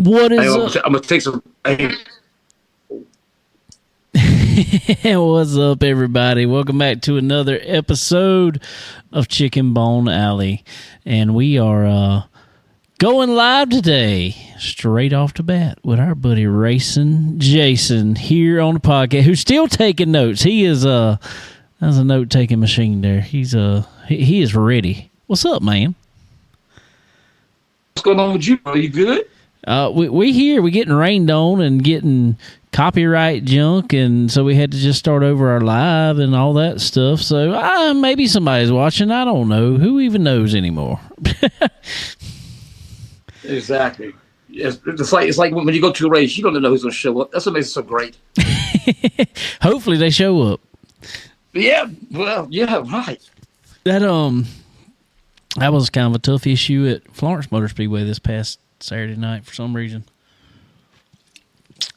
What is up? I'm gonna take some. What's up, everybody? Welcome back to another episode of Chicken Bone Alley, and we are going live today, straight off the bat, with our buddy Racin Jason here on the podcast, who's still taking notes. He is that's a note taking machine there. He's he is ready. What's up, man? What's going on with you? Are you good? We here. We getting rained on and getting copyright junk, and so we had to just start over our live and all that stuff. So maybe somebody's watching. I don't know. Who even knows anymore? Exactly. It's like when you go to a race, you don't know who's going to show up. That's what makes it so great. Hopefully they show up. Yeah. Well, yeah, right. That was kind of a tough issue at Florence Motor Speedway this past Saturday night for some reason.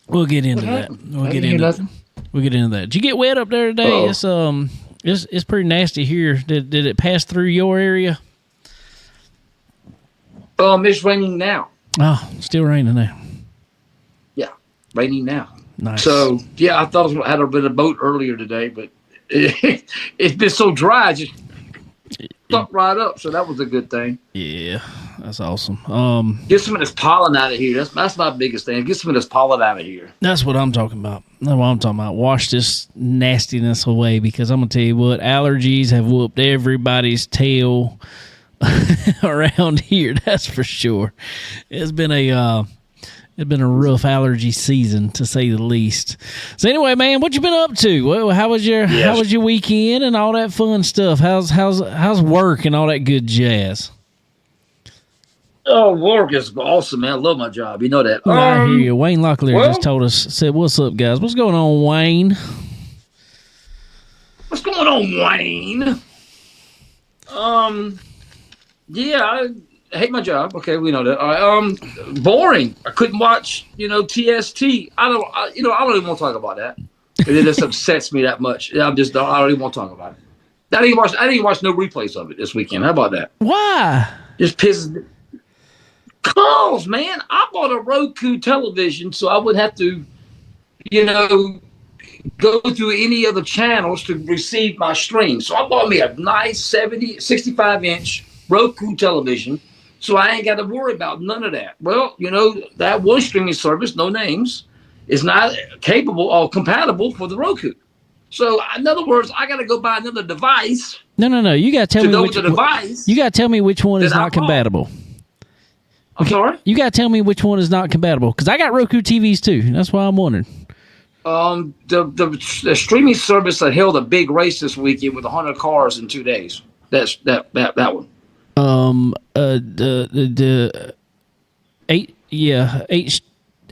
We'll get into that. We'll get into that. Did you get wet up there today? It's pretty nasty here. Did it pass through your area? It's raining now. Oh, still raining now. Yeah, raining now. Nice. So yeah, I thought I had been a boat earlier today, but it's been so dry, just stuck right up. So that was a good thing. Yeah, that's awesome. Get some of this pollen out of here. That's my biggest thing. Get some of this pollen out of here. That's what I'm talking about. That's what I'm talking about. Wash this nastiness away, because I'm gonna tell you what, allergies have whooped everybody's tail around here. That's for sure. It's been a rough allergy season, to say the least. So anyway, man, what you been up to? Well, how was your weekend and all that fun stuff? How's work and all that good jazz? Oh, work is awesome, man. I love my job. You know that. I hear you. Wayne Locklear just told us, said, "What's up, guys? What's going on, Wayne?" What's going on, Wayne? Yeah, I hate my job. Okay, we know that. Boring. I couldn't watch, TST. I don't even want to talk about that. It just upsets me that much. I don't even want to talk about it. I didn't watch no replays of it this weekend. How about that? Why? Just pisses me. Cause, man, I bought a Roku television so I wouldn't have to, go through any other channels to receive my stream. So I bought me a nice 65-inch Roku television, so I ain't got to worry about none of that. Well, that one streaming service, no names, is not capable or compatible for the Roku. So, in other words, I got to go buy another device. No. You got to tell me which device. You got to tell me which one is not compatible. I'm sorry? You got to tell me which one is not compatible, because I got Roku TVs too. That's why I'm wondering. The streaming service that held a big race this weekend with 100 cars in 2 days. That's that one.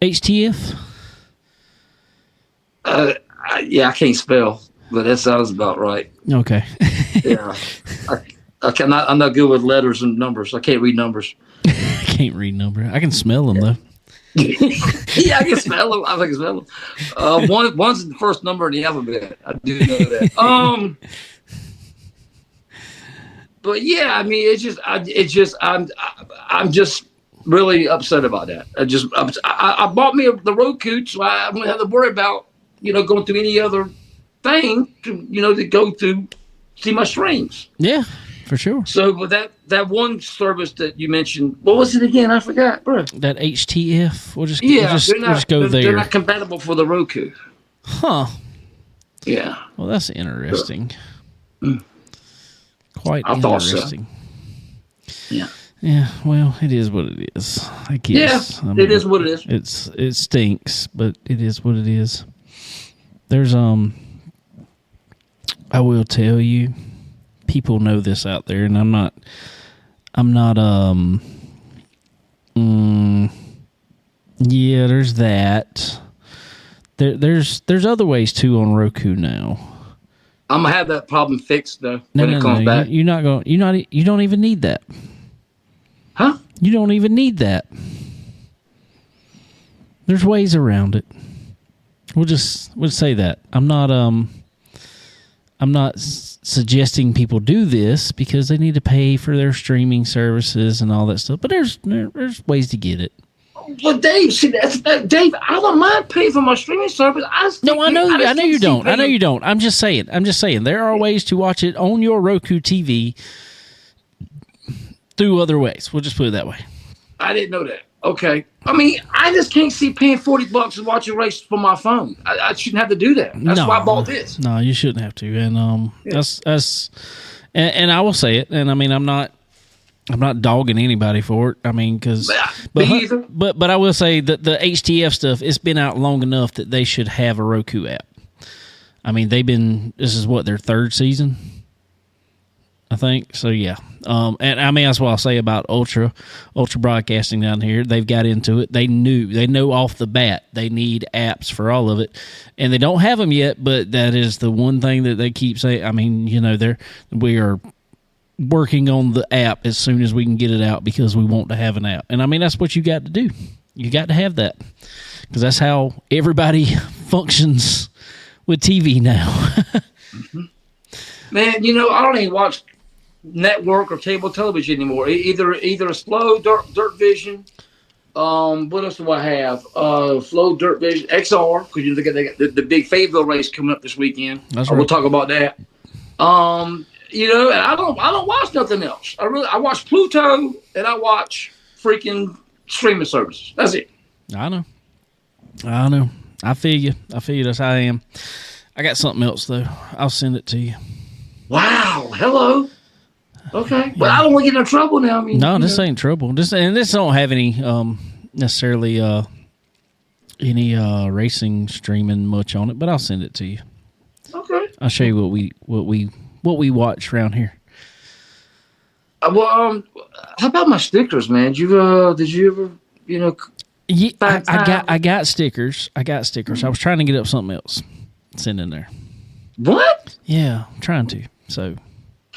HTF. I can't spell, but that sounds about right. Okay. Yeah, I'm not good with letters and numbers. I can't read numbers. I can't read numbers. I can smell them though. Yeah, I can smell them. I can smell them. One's the first number in the alphabet. I do know that. But yeah, I mean, I'm just really upset about that. I bought me the Roku, so I wouldn't have to worry about going through any other thing to go through see my streams. Yeah, for sure. So with that one service that you mentioned, what was it again? I forgot, bro. That HTF. We'll just go there. They're not compatible for the Roku. Huh. Yeah. Well, that's interesting. Mm. Quite I interesting. Thought so. Yeah. Yeah, well, it is what it is, I guess. Yeah, it is what it is. It stinks, but it is what it is. There's I will tell you, people know this out there, and I'm not yeah, there's that. There's other ways too on Roku now. I'm gonna have that problem fixed though when it comes back. You don't even need that. Huh? You don't even need that. There's ways around it. We'll say that. I'm not suggesting people do this because they need to pay for their streaming services and all that stuff. But there's ways to get it. But Dave, see, Dave, I don't mind paying for my streaming service. I know you don't. I know you don't. I'm just saying. There are ways to watch it on your Roku TV through other ways. We'll just put it that way. I didn't know that. Okay. I mean, I just can't see paying $40 to watch a race from my phone. I shouldn't have to do that. That's why I bought this. No, you shouldn't have to. And that's and I will say it. And I mean, I'm not dogging anybody for it. I mean, because but I will say that the HTF stuff, it's been out long enough that they should have a Roku app. I mean, this is what, their third season, I think. So yeah, and I mean that's what I'll say about Ultra Broadcasting down here. They've got into it. They know off the bat they need apps for all of it, and they don't have them yet. But that is the one thing that they keep saying. I mean, we are working on the app as soon as we can get it out because we want to have an app. And I mean that's what you got to do. You got to have that because that's how everybody functions with TV now. Mm-hmm. Man, I don't even watch network or cable television anymore. Either it's Flow, Dirt Vision. What else do I have? Flow, Dirt Vision, XR, because they got the big Fayetteville race coming up this weekend. That's right. We'll talk about that. And I don't watch nothing else. I watch Pluto and I watch freaking streaming services. That's it. I know. I feel you. That's how I am. I got something else though. I'll send it to you. Wow. Hello. Okay. But I don't want to get in trouble now. I mean, no, this ain't trouble. This don't have any necessarily any racing streaming much on it, but I'll send it to you. Okay. I'll show you what we watch around here. How about my stickers, man? Did you ever Yeah, I got stickers. I was trying to get up something else. Send in there. What? Yeah, I'm trying to. So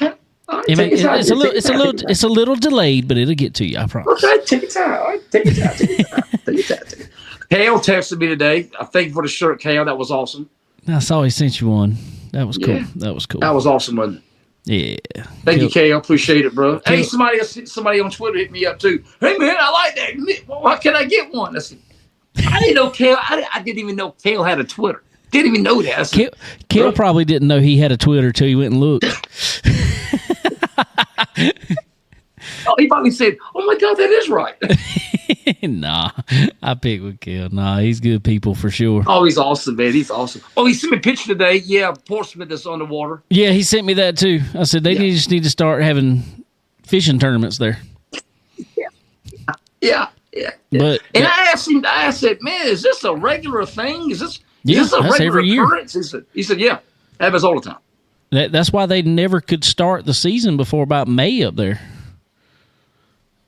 right, it's a little delayed, but it'll get to you. I promise. Okay, take your time. All right, take your time. Kale texted me today. I thank you for the shirt, Kale. That was awesome. I saw he sent you one. That was cool. That was awesome, wasn't it? Yeah. Thank you, Kale. Appreciate it, bro. Hey, somebody on Twitter hit me up too. Hey, man, I like that. Why can't I get one? I said, I didn't know Kale. I didn't even know Kale had a Twitter. Didn't even know that. Said, Kale probably didn't know he had a Twitter till he went and looked. Oh, he probably said, "Oh my God, that is right." Nah, I pick with Kale. Nah, he's good people for sure. Oh, he's awesome, man. He's awesome. Oh, he sent me a picture today. Yeah, Portsmouth that's underwater. Yeah, he sent me that too. I said they just need to start having fishing tournaments there. Yeah. But I asked him. I said, "Man, is this a regular thing? Is this a regular occurrence?" He said, "Yeah, happens all the time." That's why they never could start the season before about May up there.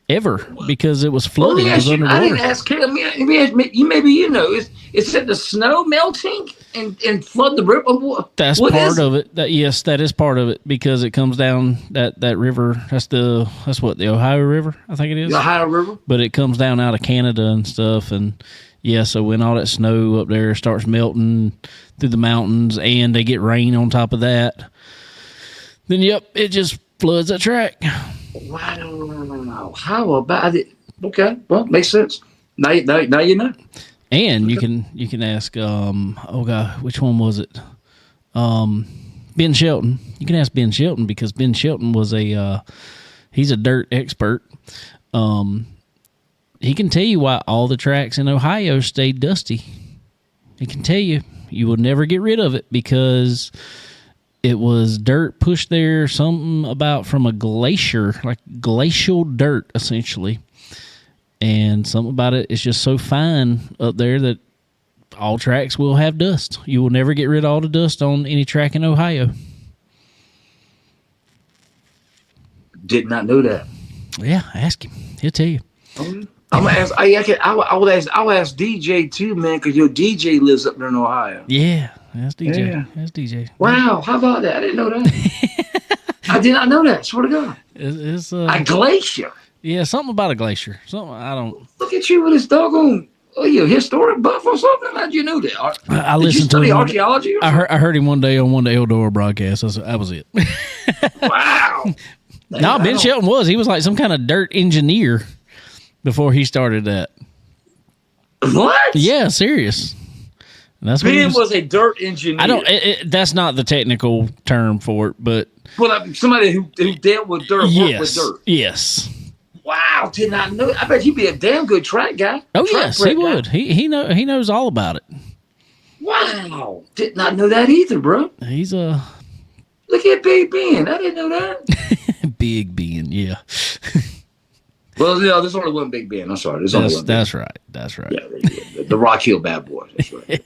Ever, because it was flooding. I didn't ask Kale. Maybe you know. Is it the snow melting and flood the river? That's part of it. That is part of it because it comes down that river. That's what the Ohio River, I think it is. The Ohio River. But it comes down out of Canada and stuff, and so when all that snow up there starts melting through the mountains, and they get rain on top of that, then it just floods that track. Wow. How about it? Okay. Well, makes sense. Now you know. And you can ask which one was it? Ben Shelton. You can ask Ben Shelton because Ben Shelton was he's a dirt expert. He can tell you why all the tracks in Ohio stayed dusty. He can tell you will never get rid of it because it was dirt pushed there, something about from a glacier, like glacial dirt, essentially. And something about it is just so fine up there that all tracks will have dust. You will never get rid of all the dust on any track in Ohio. Did not know that. Yeah, ask him. He'll tell you. I'm gonna ask. I'll ask DJ too, man, because your DJ lives up there in Ohio. Yeah. That's DJ. Yeah. That's DJ. Wow, how about that? I didn't know that. I did not know that. Swear to God. It's a glacier. Yeah, something about a glacier. Something I don't. Look at you with this doggone. Oh, you a historic buff or something? How'd you know that? I listened to him. Archaeology. I heard him one day on one of the Eldora broadcasts. That was it. Wow. No, Ben Shelton was. He was like some kind of dirt engineer before he started that. What? Yeah, serious. And that's Ben was a dirt engineer. I don't. That's not the technical term for it, but somebody who dealt with dirt, worked with dirt. Yes. Wow, did not know. I bet he'd be a damn good track guy. Oh yes, he would. He knows all about it. Wow, did not know that either, bro. He's a look at Big Ben. I didn't know that. Big Ben, yeah. Well, no, there's only one Big Ben. I'm sorry. There's only one. That's right. That's right. Yeah, the Rock Hill Bad Boys. That's right.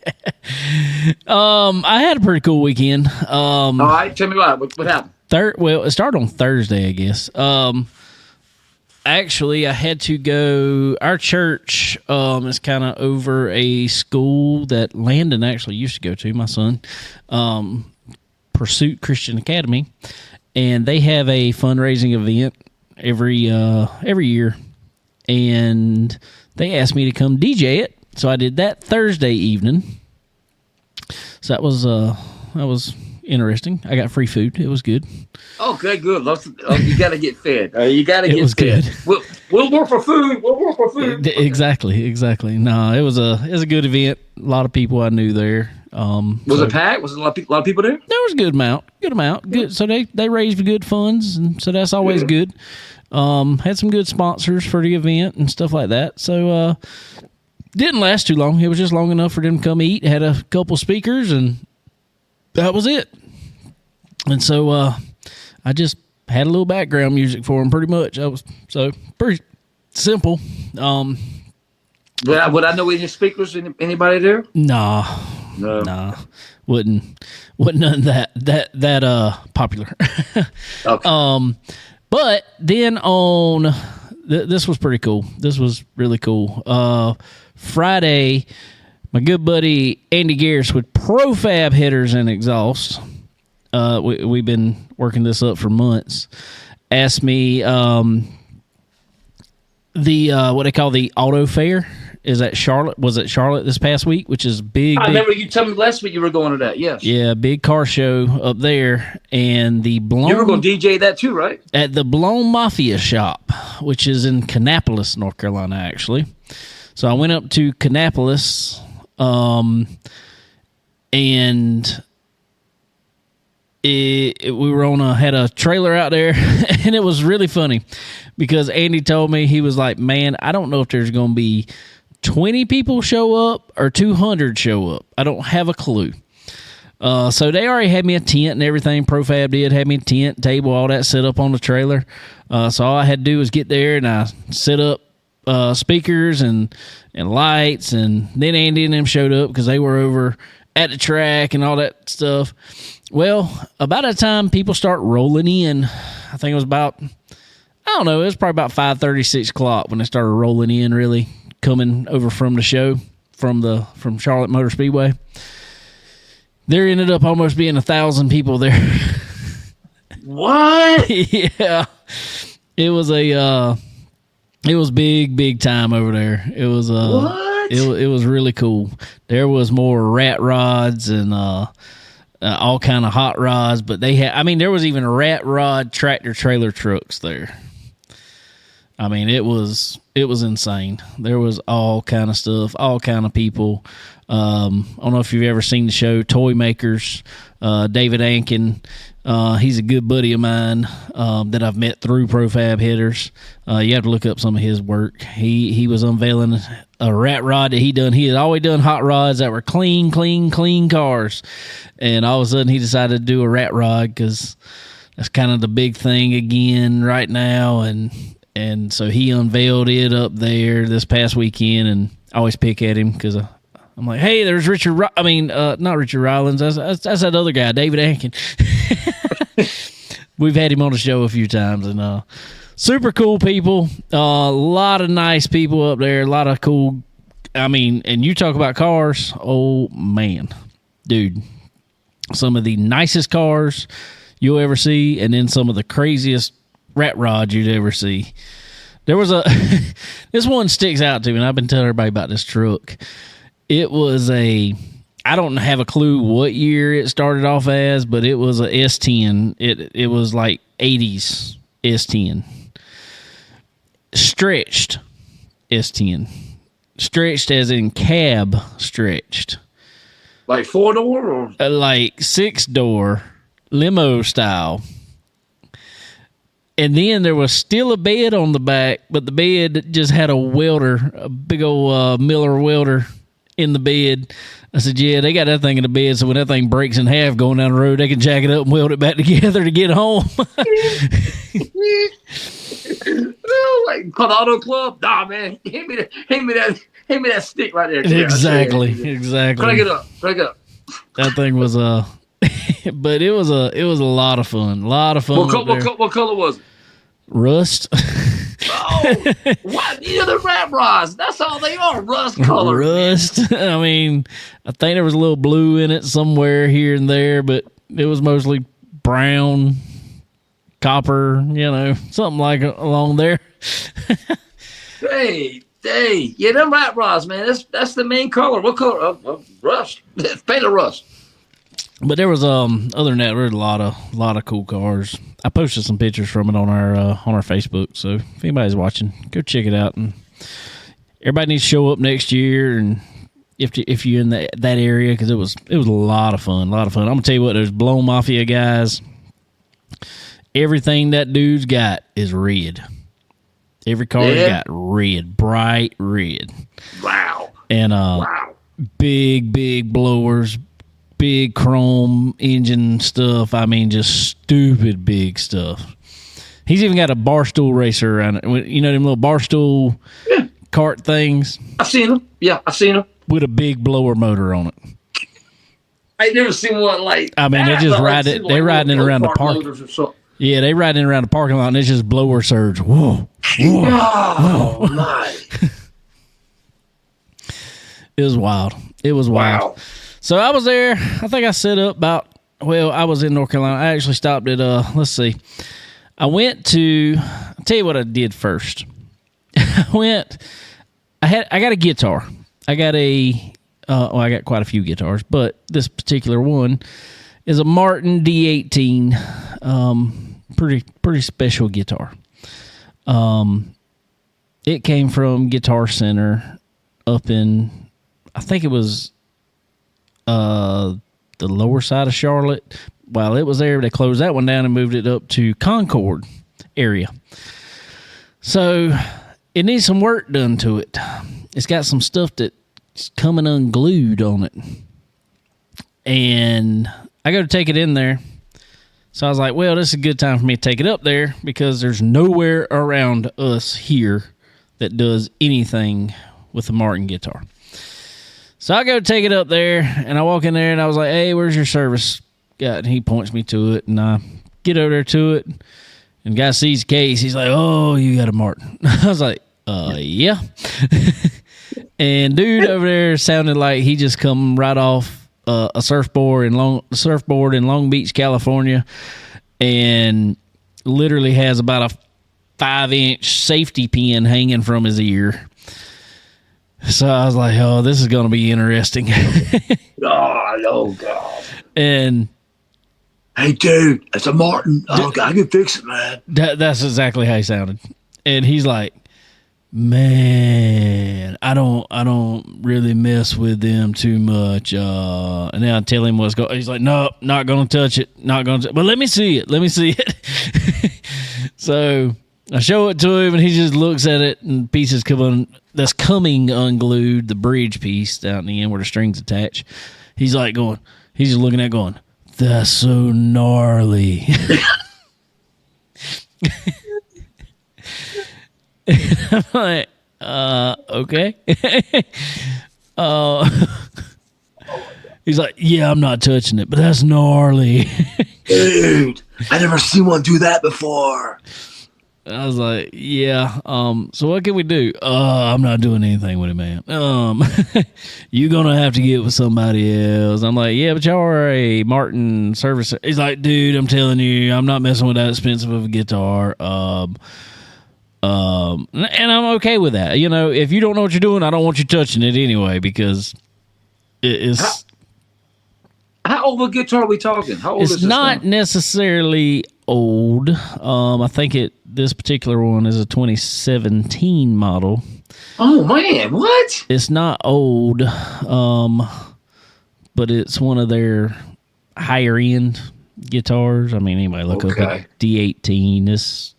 I had a pretty cool weekend. All right, tell me what happened. Well, it started on Thursday, I guess. Actually, I had to go. Our church is kind of over a school that Landon actually used to go to. My son, Pursuit Christian Academy, and they have a fundraising event every year, and they asked me to come DJ it. So I did that Thursday evening. So that was interesting. I got free food. It was good. Okay, good. You got to get fed. You got to get fed. Good. We'll work for food. We'll work for food. Exactly. No, it was a good event. A lot of people I knew there. Was it packed? Was there a lot of people there? There was a good amount. Good. So they raised good funds, and so that's always good. Had some good sponsors for the event and stuff like that. So didn't last too long. It was just long enough for them to come eat. Had a couple speakers, and that was it. And so I just had a little background music for them, pretty much. Pretty simple. Would I know any speakers? Anybody there? No. Wouldn't none of that popular. Okay. But then on this was pretty cool. This was really cool. Friday, my good buddy Andy Garris with Profab Headers and Exhaust. We've been working this up for months. Asked me the what they call the auto fair is at Charlotte. Was at Charlotte this past week, which is big. I remember you told me last week you were going to that. Yes. Yeah, big car show up there, and the Blown. You were going to DJ that too, right? At the Blown Mafia shop, which is in Kannapolis, North Carolina, actually. So I went up to Kannapolis, and we were had a trailer out there, and it was really funny because Andy told me, he was like, man, I don't know if there's going to be 20 people show up or 200 show up. I don't have a clue. So they already had me a tent and everything. Profab did have me a tent, table, all that set up on the trailer. So all I had to do was get there, and I set up speakers and lights, and then Andy and them showed up because they were over at the track and all that stuff. Well, about that time people start rolling in. I think it was about, I don't know, it was probably about 5:30, 6 o'clock when they started rolling in, really coming over from the show from Charlotte Motor Speedway. There ended up almost being 1,000 people there. What? Yeah, it was it was big time over there. It was what? It was really cool. There was more rat rods and all kind of hot rods, but they had, I mean, there was even a rat rod tractor trailer trucks there. I mean, it was insane. There was all kind of stuff, all kind of people. I don't know if you've ever seen the show Toy Makers. David Ankin, he's a good buddy of mine that I've met through Profab Headers. You have to look up some of his work. He was unveiling a rat rod that he done. He had always done hot rods that were clean cars, and all of a sudden he decided to do a rat rod because that's kind of the big thing again right now, and so he unveiled it up there this past weekend, and I always pick at him because I'm like, hey, there's not Richard Rollins. That's that other guy, David Ankin. We've had him on the show a few times, and super cool people. A lot of nice people up there. A lot of cool. I mean, and you talk about cars. Oh man, dude, some of the nicest cars you'll ever see, and then some of the craziest rat rods you'd ever see. There was this one sticks out to me, and I've been telling everybody about this truck. It was I don't have a clue what year it started off as, but it was a S10. It was like 80s S10. Stretched S10. stretched as in cab stretched. Like 4-door or? Like 6-door, limo style. And then there was still a bed on the back, but the bed just had a welder, a big old Miller welder in the bed. I said, yeah, they got that thing in the bed, so when that thing breaks in half going down the road, they can jack it up and weld it back together to get home. Like called Auto Club? Nah, man. Hand me that stick right there. Exactly. Crank it up. That thing was but it was a lot of fun. What color was it? Rust. Oh, what? The rat rods. That's all they are. Rust color. Rust. I mean, I think there was a little blue in it somewhere here and there, but it was mostly brown, copper, something like along there. Hey, yeah, them rat rods, man. That's the main color. What color? Rust. Painted rust. But there was other than that, there were a lot of cool cars. I posted some pictures from it on our Facebook. So if anybody's watching, go check it out. And everybody needs to show up next year. And if you're in that area, because it was a lot of fun. I'm gonna tell you what, those Blow Mafia guys, everything that dude's got is red. Every car he got red, bright red. Wow. And big blowers. Big chrome engine stuff. I mean, just stupid big stuff. He's even got a barstool racer around it. You know them little barstool cart things? I've seen them. Yeah, I've seen them. With a big blower motor on it. I ain't never seen one like I mean, that. they just ride it. They riding it around the park. Yeah, they riding it around the parking lot, and it's just blower surge. Whoa. Oh, my. It was wild. Wow. So I was there. I think I set up I was in North Carolina. I actually stopped at, let's see. I'll tell you what I did first. I got a guitar. I got I got quite a few guitars, but this particular one is a Martin D18. Pretty special guitar. It came from Guitar Center up in, I think it was, the lower side of Charlotte. While it was there, they closed that one down and moved it up to Concord area. So it needs some work done to it. It's got some stuff that's coming unglued on it. And I go to take it in there. So I was like, well, this is a good time for me to take it up there because there's nowhere around us here that does anything with the Martin guitar. So I go take it up there, and I walk in there, and I was like, hey, where's your service guy? And he points me to it, and I get over there to it, and the guy sees the case. He's like, oh, you got a Martin. I was like, yeah. And dude over there sounded like he just come right off a surfboard in Long Beach, California, and literally has about a 5-inch safety pin hanging from his ear. So I was like, oh, this is going to be interesting. Oh, God. And hey, dude, it's a Martin. I can fix it, man. That's exactly how he sounded. And he's like, man, I don't really mess with them too much. And then I tell him what's going on. He's like, no, not going to touch it. Not going to. But let me see it. So I show it to him, and he just looks at it, and pieces that's coming unglued, the bridge piece down in the end where the string's attached. He's like he's just looking at it going, that's so gnarly. I'm like, okay. He's like, yeah, I'm not touching it, but that's gnarly. Dude, I never seen one do that before. I was like, yeah. So what can we do? I'm not doing anything with it, man. You're gonna have to get with somebody else. I'm like, yeah, but y'all are a Martin service. He's like, dude, I'm telling you, I'm not messing with that expensive of a guitar. And I'm okay with that. You know, if you don't know what you're doing, I don't want you touching it anyway because it is. How old of a guitar are we talking? How old is this? It's not necessarily old. I think this particular one is a 2017 model. Oh man, what? It's not old, but it's one of their higher end guitars. I mean, anybody look up at D18. It's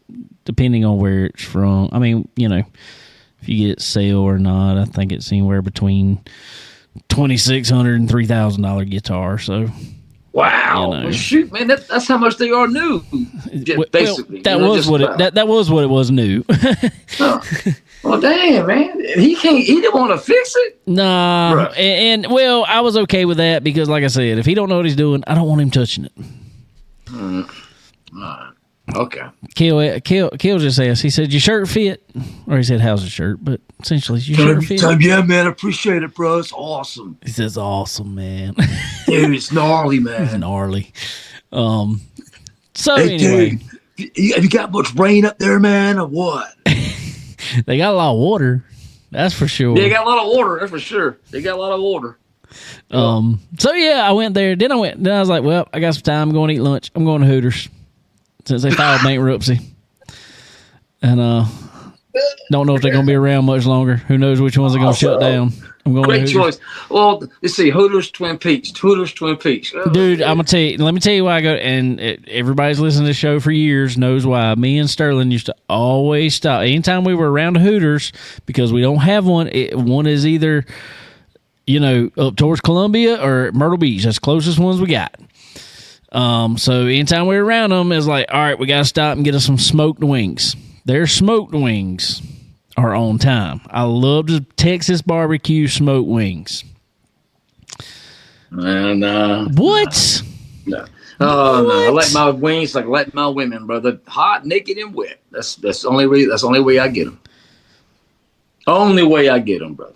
depending on where it's from. I mean, if you get sale or not, I think it's anywhere between $2,600 and $3,000 guitar. So, wow, well, shoot, man, that's how much they are new. Basically, that was what it was new. Well, damn, man, he didn't want to fix it. Nah, and I was okay with that because, like I said, if he don't know what he's doing, I don't want him touching it. Okay. Kale just asked. He said, "Your shirt fit?" Or he said, "How's the shirt?" But essentially, your shirt fit. Yeah, man, I appreciate it, bro. It's awesome. He says, "Awesome, man." Dude, it's gnarly, man. It's gnarly. So hey, anyway, dude, have you got much rain up there, man, or what? They got a lot of water. That's for sure. They got a lot of water. That's for sure. They got a lot of water. So yeah, I went there. Then I was like, well, I got some time. I'm going to eat lunch. I'm going to Hooters since they filed bankruptcy. And don't know if they're going to be around much longer. Who knows which ones are going to shut down. I'm going Great to Hooters. choice. Well, let's see. Hooters, Twin Peaks. Dude, I'm going to tell you. Let me tell you why I go. And everybody's listened to the show for years knows why. Me and Sterling used to always stop. Anytime we were around Hooters, because we don't have one. One is either, up towards Columbia or Myrtle Beach. That's the closest ones we got. So anytime we were around them, it's like, all right, we got to stop and get us some smoked wings. Their smoked wings are on time. I love the Texas barbecue smoked wings. And what? No. Oh no! I like my wings like I like my women, brother. Hot, naked, and wet. That's the only way. That's the only way I get them. Only way I get them, brother.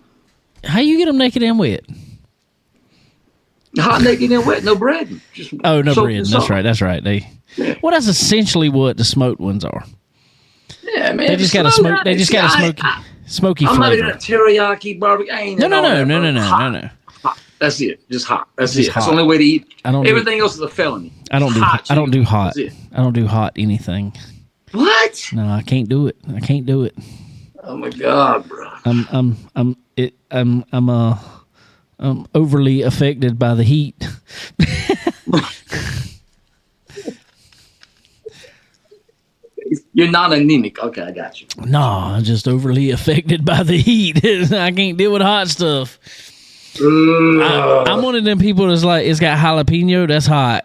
How you get them naked and wet? Hot, naked, and wet. No bread. Just no bread. That's right. Well, that's essentially what the smoked ones are. Yeah, man. They just got a smoke. They just got a smoky I'm flavor. not even a teriyaki barbecue. I ain't No. Hot. That's it. Just hot. That's just it. Hot. That's the only way to eat. Everything else is a felony. I don't do hot. I don't do hot. I don't do hot anything. What? No, I can't do it. Oh my God, bro. I'm overly affected by the heat. You're not anemic. Okay, I got you. No, I'm just overly affected by the heat. I can't deal with hot stuff. I'm one of them people that's like, it's got jalapeno, that's hot.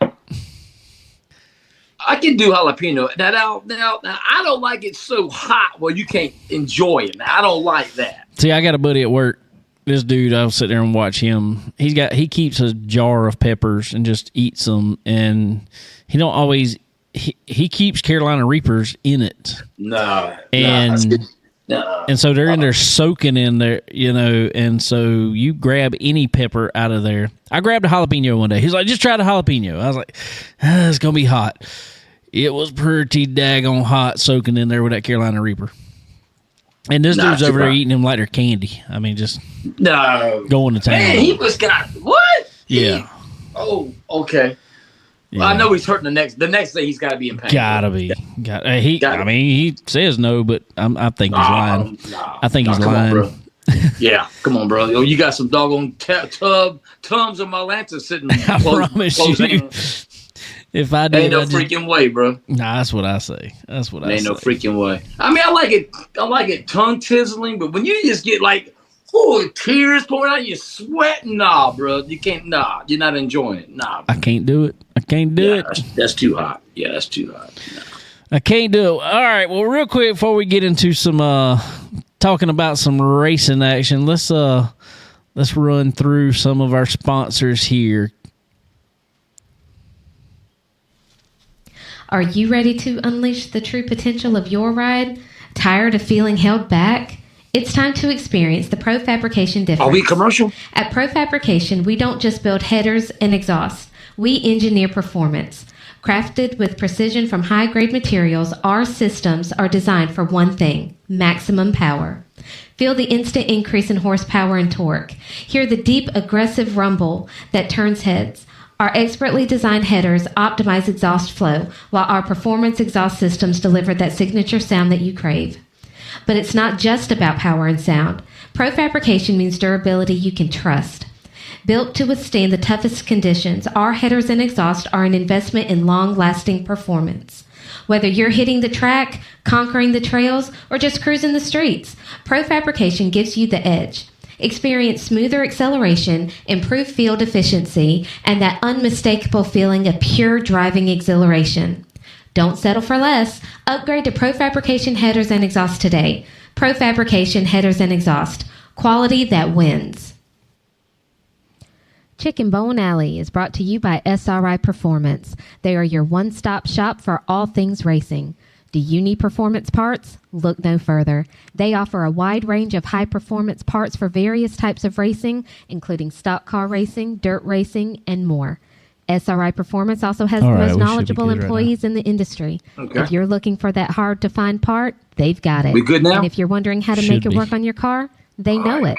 I can do jalapeno. Now, I don't like it so hot where you can't enjoy it. Now, I don't like that. See, I got a buddy at work. This dude, I'll sit there and watch him. He keeps a jar of peppers and just eats them, and he don't always. He keeps Carolina Reapers in it. And so they're in there soaking in there, and so you grab any pepper out of there. I grabbed a jalapeno one day. He's like, just try the jalapeno. I was like, it's going to be hot. It was pretty daggone hot soaking in there with that Carolina Reaper. And this dude's over there eating them like they're candy. I mean, just going to town. Man, he was got what? Yeah. Okay. Yeah. Well, I know he's hurting the next day. He's got to be in pain. Gotta be. He says no, but I think he's lying. I think he's lying. On, bro. Yeah, come on, bro. Yo, you got some doggone tubs of Malanta sitting. I promise you. If I did, ain't no freaking way, bro. Nah, that's what I say. Ain't no freaking way. I mean, I like it tongue tizzling, but when you just get like, tears pouring out, you're sweating. Nah, bro, you can't. Nah, you're not enjoying it. Nah, I can't do it. That's too hot. Yeah, that's too hot. No. I can't do it. All right. Well, real quick before we get into some talking about some racing action, let's run through some of our sponsors here. Are you ready to unleash the true potential of your ride? Tired of feeling held back? It's time to experience the Pro Fabrication difference. Are we commercial? At Pro Fabrication, we don't just build headers and exhausts. We engineer performance. Crafted with precision from high-grade materials, our systems are designed for one thing: maximum power. Feel the instant increase in horsepower and torque. Hear the deep, aggressive rumble that turns heads. Our expertly designed headers optimize exhaust flow, while our performance exhaust systems deliver that signature sound that you crave. But it's not just about power and sound. Profabrication means durability you can trust. Built to withstand the toughest conditions, our headers and exhaust are an investment in long-lasting performance. Whether you're hitting the track, conquering the trails, or just cruising the streets, Profabrication gives you the edge. Experience smoother acceleration, improved field efficiency, and that unmistakable feeling of pure driving exhilaration. Don't settle for less. Upgrade to Profabrication headers and exhaust today. Profabrication headers and exhaust. Quality that wins. Chicken Bone Alley is brought to you by SRI Performance. They are your one-stop shop for all things racing. Do you need performance parts? Look no further. They offer a wide range of high-performance parts for various types of racing, including stock car racing, dirt racing, and more. SRI Performance also has the most knowledgeable employees in the industry. Okay. If you're looking for that hard-to-find part, they've got it. We good now? And if you're wondering how to make it work on your car, they know it.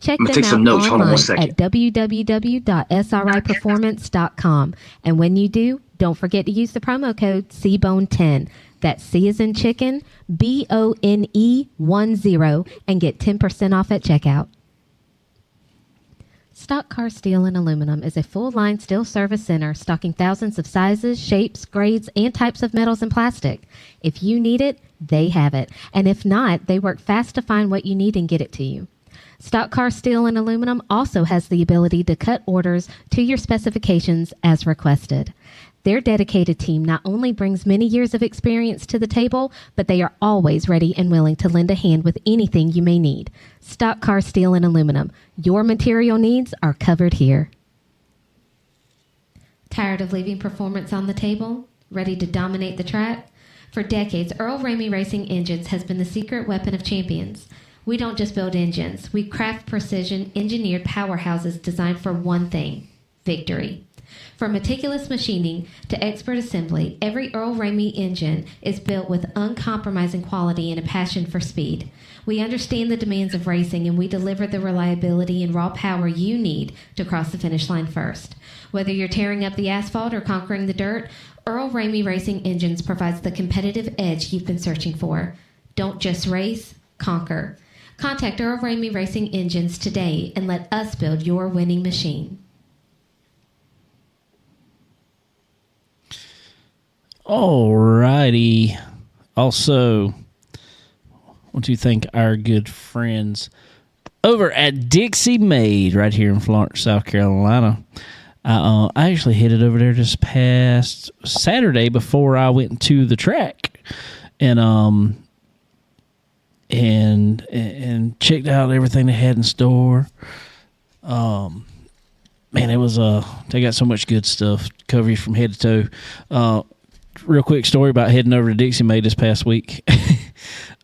Check them out online at www.sriperformance.com. And when you do, don't forget to use the promo code CBONE10. That's C as in chicken, BONE10, and get 10% off at checkout. Stock Car Steel and Aluminum is a full-line steel service center stocking thousands of sizes, shapes, grades, and types of metals and plastic. If you need it, they have it. And if not, they work fast to find what you need and get it to you. Stock Car Steel and Aluminum also has the ability to cut orders to your specifications as requested. Their dedicated team not only brings many years of experience to the table, but they are always ready and willing to lend a hand with anything you may need. Stock Car Steel and Aluminum. Your material needs are covered here. Tired of leaving performance on the table? Ready to dominate the track? For decades, Earl Ramey Racing Engines has been the secret weapon of champions. We don't just build engines. We craft precision, engineered powerhouses designed for one thing: victory. From meticulous machining to expert assembly, every Earl Ramey engine is built with uncompromising quality and a passion for speed. We understand the demands of racing, and we deliver the reliability and raw power you need to cross the finish line first. Whether you're tearing up the asphalt or conquering the dirt, Earl Ramey Racing Engines provides the competitive edge you've been searching for. Don't just race, conquer. Contact Earl Ramey Racing Engines today and let us build your winning machine. Alrighty. Also, want to thank our good friends over at Dixie Made right here in Florence, South Carolina. I actually headed over there this past Saturday before I went to the track, and checked out everything they had in store. Man, it was they got so much good stuff to cover you from head to toe. Real quick story about heading over to Dixie Made this past week.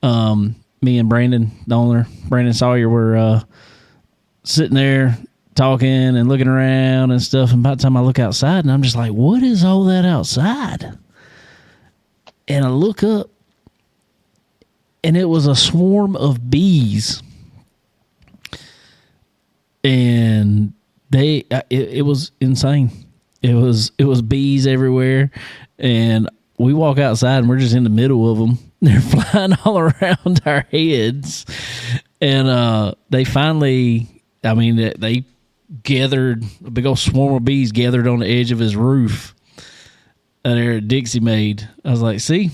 Me and Brandon, the owner, Brandon Sawyer, were sitting there talking and looking around and stuff. And by the time I look outside, and I'm just like, what is all that outside? And I look up, and it was a swarm of bees. And it was insane. It was bees everywhere. And we walk outside, and we're just in the middle of them. They're flying all around our heads. And they finally, they gathered, a big old swarm of bees gathered on the edge of his roof there at Dixie Made. I was like, see,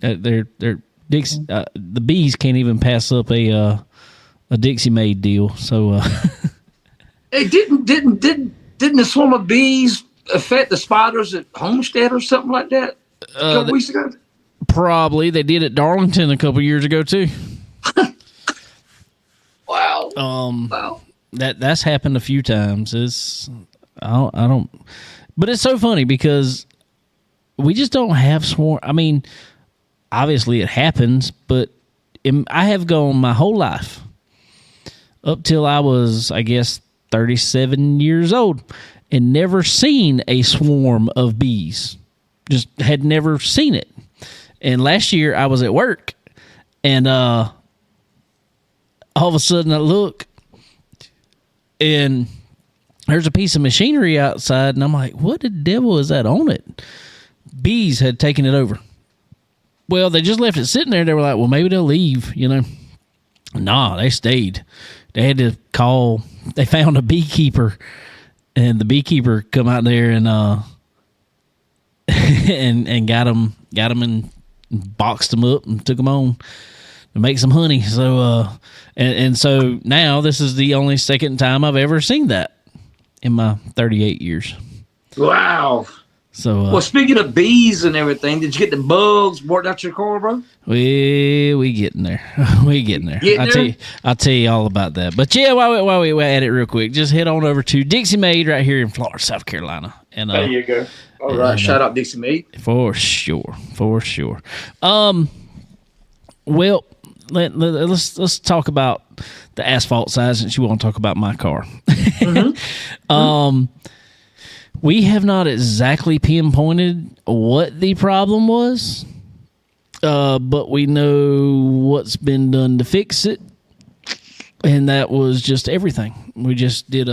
the bees can't even pass up a Dixie Made deal. So, hey, didn't the swarm of bees affect the spiders at Homestead or something like that a couple weeks ago? Probably. They did at Darlington a couple years ago too. Wow. Wow. That's happened a few times. I don't. But it's so funny because we just don't have swarm. Obviously it happens, but I have gone my whole life up till I was, 37 years old, and never seen a swarm of bees. Just had never seen it. And last year I was at work, and all of a sudden I look, and there's a piece of machinery outside, and I'm like, what the devil is that on it? Bees had taken it over. Well, they just left it sitting there. They were like, well, maybe they'll leave, you know. Nah, they stayed. They had to call. They found a beekeeper, and the beekeeper come out there and and got them and boxed them up and took them on to make some honey. So and so now this is the only second time I've ever seen that in my 38 years. Wow. So well, speaking of bees and everything, did you get the bugs worked out your car, bro? We getting there. We getting there. I'll tell you all about that. But yeah, while we at it real quick, just head on over to Dixie Maid right here in Florida, South Carolina. And there you go. All right, shout out Dixie Maid. For sure. Well, let's talk about the asphalt side since you want to talk about my car. Mm-hmm. We have not exactly pinpointed what the problem was, but we know what's been done to fix it, and that was just everything. We just did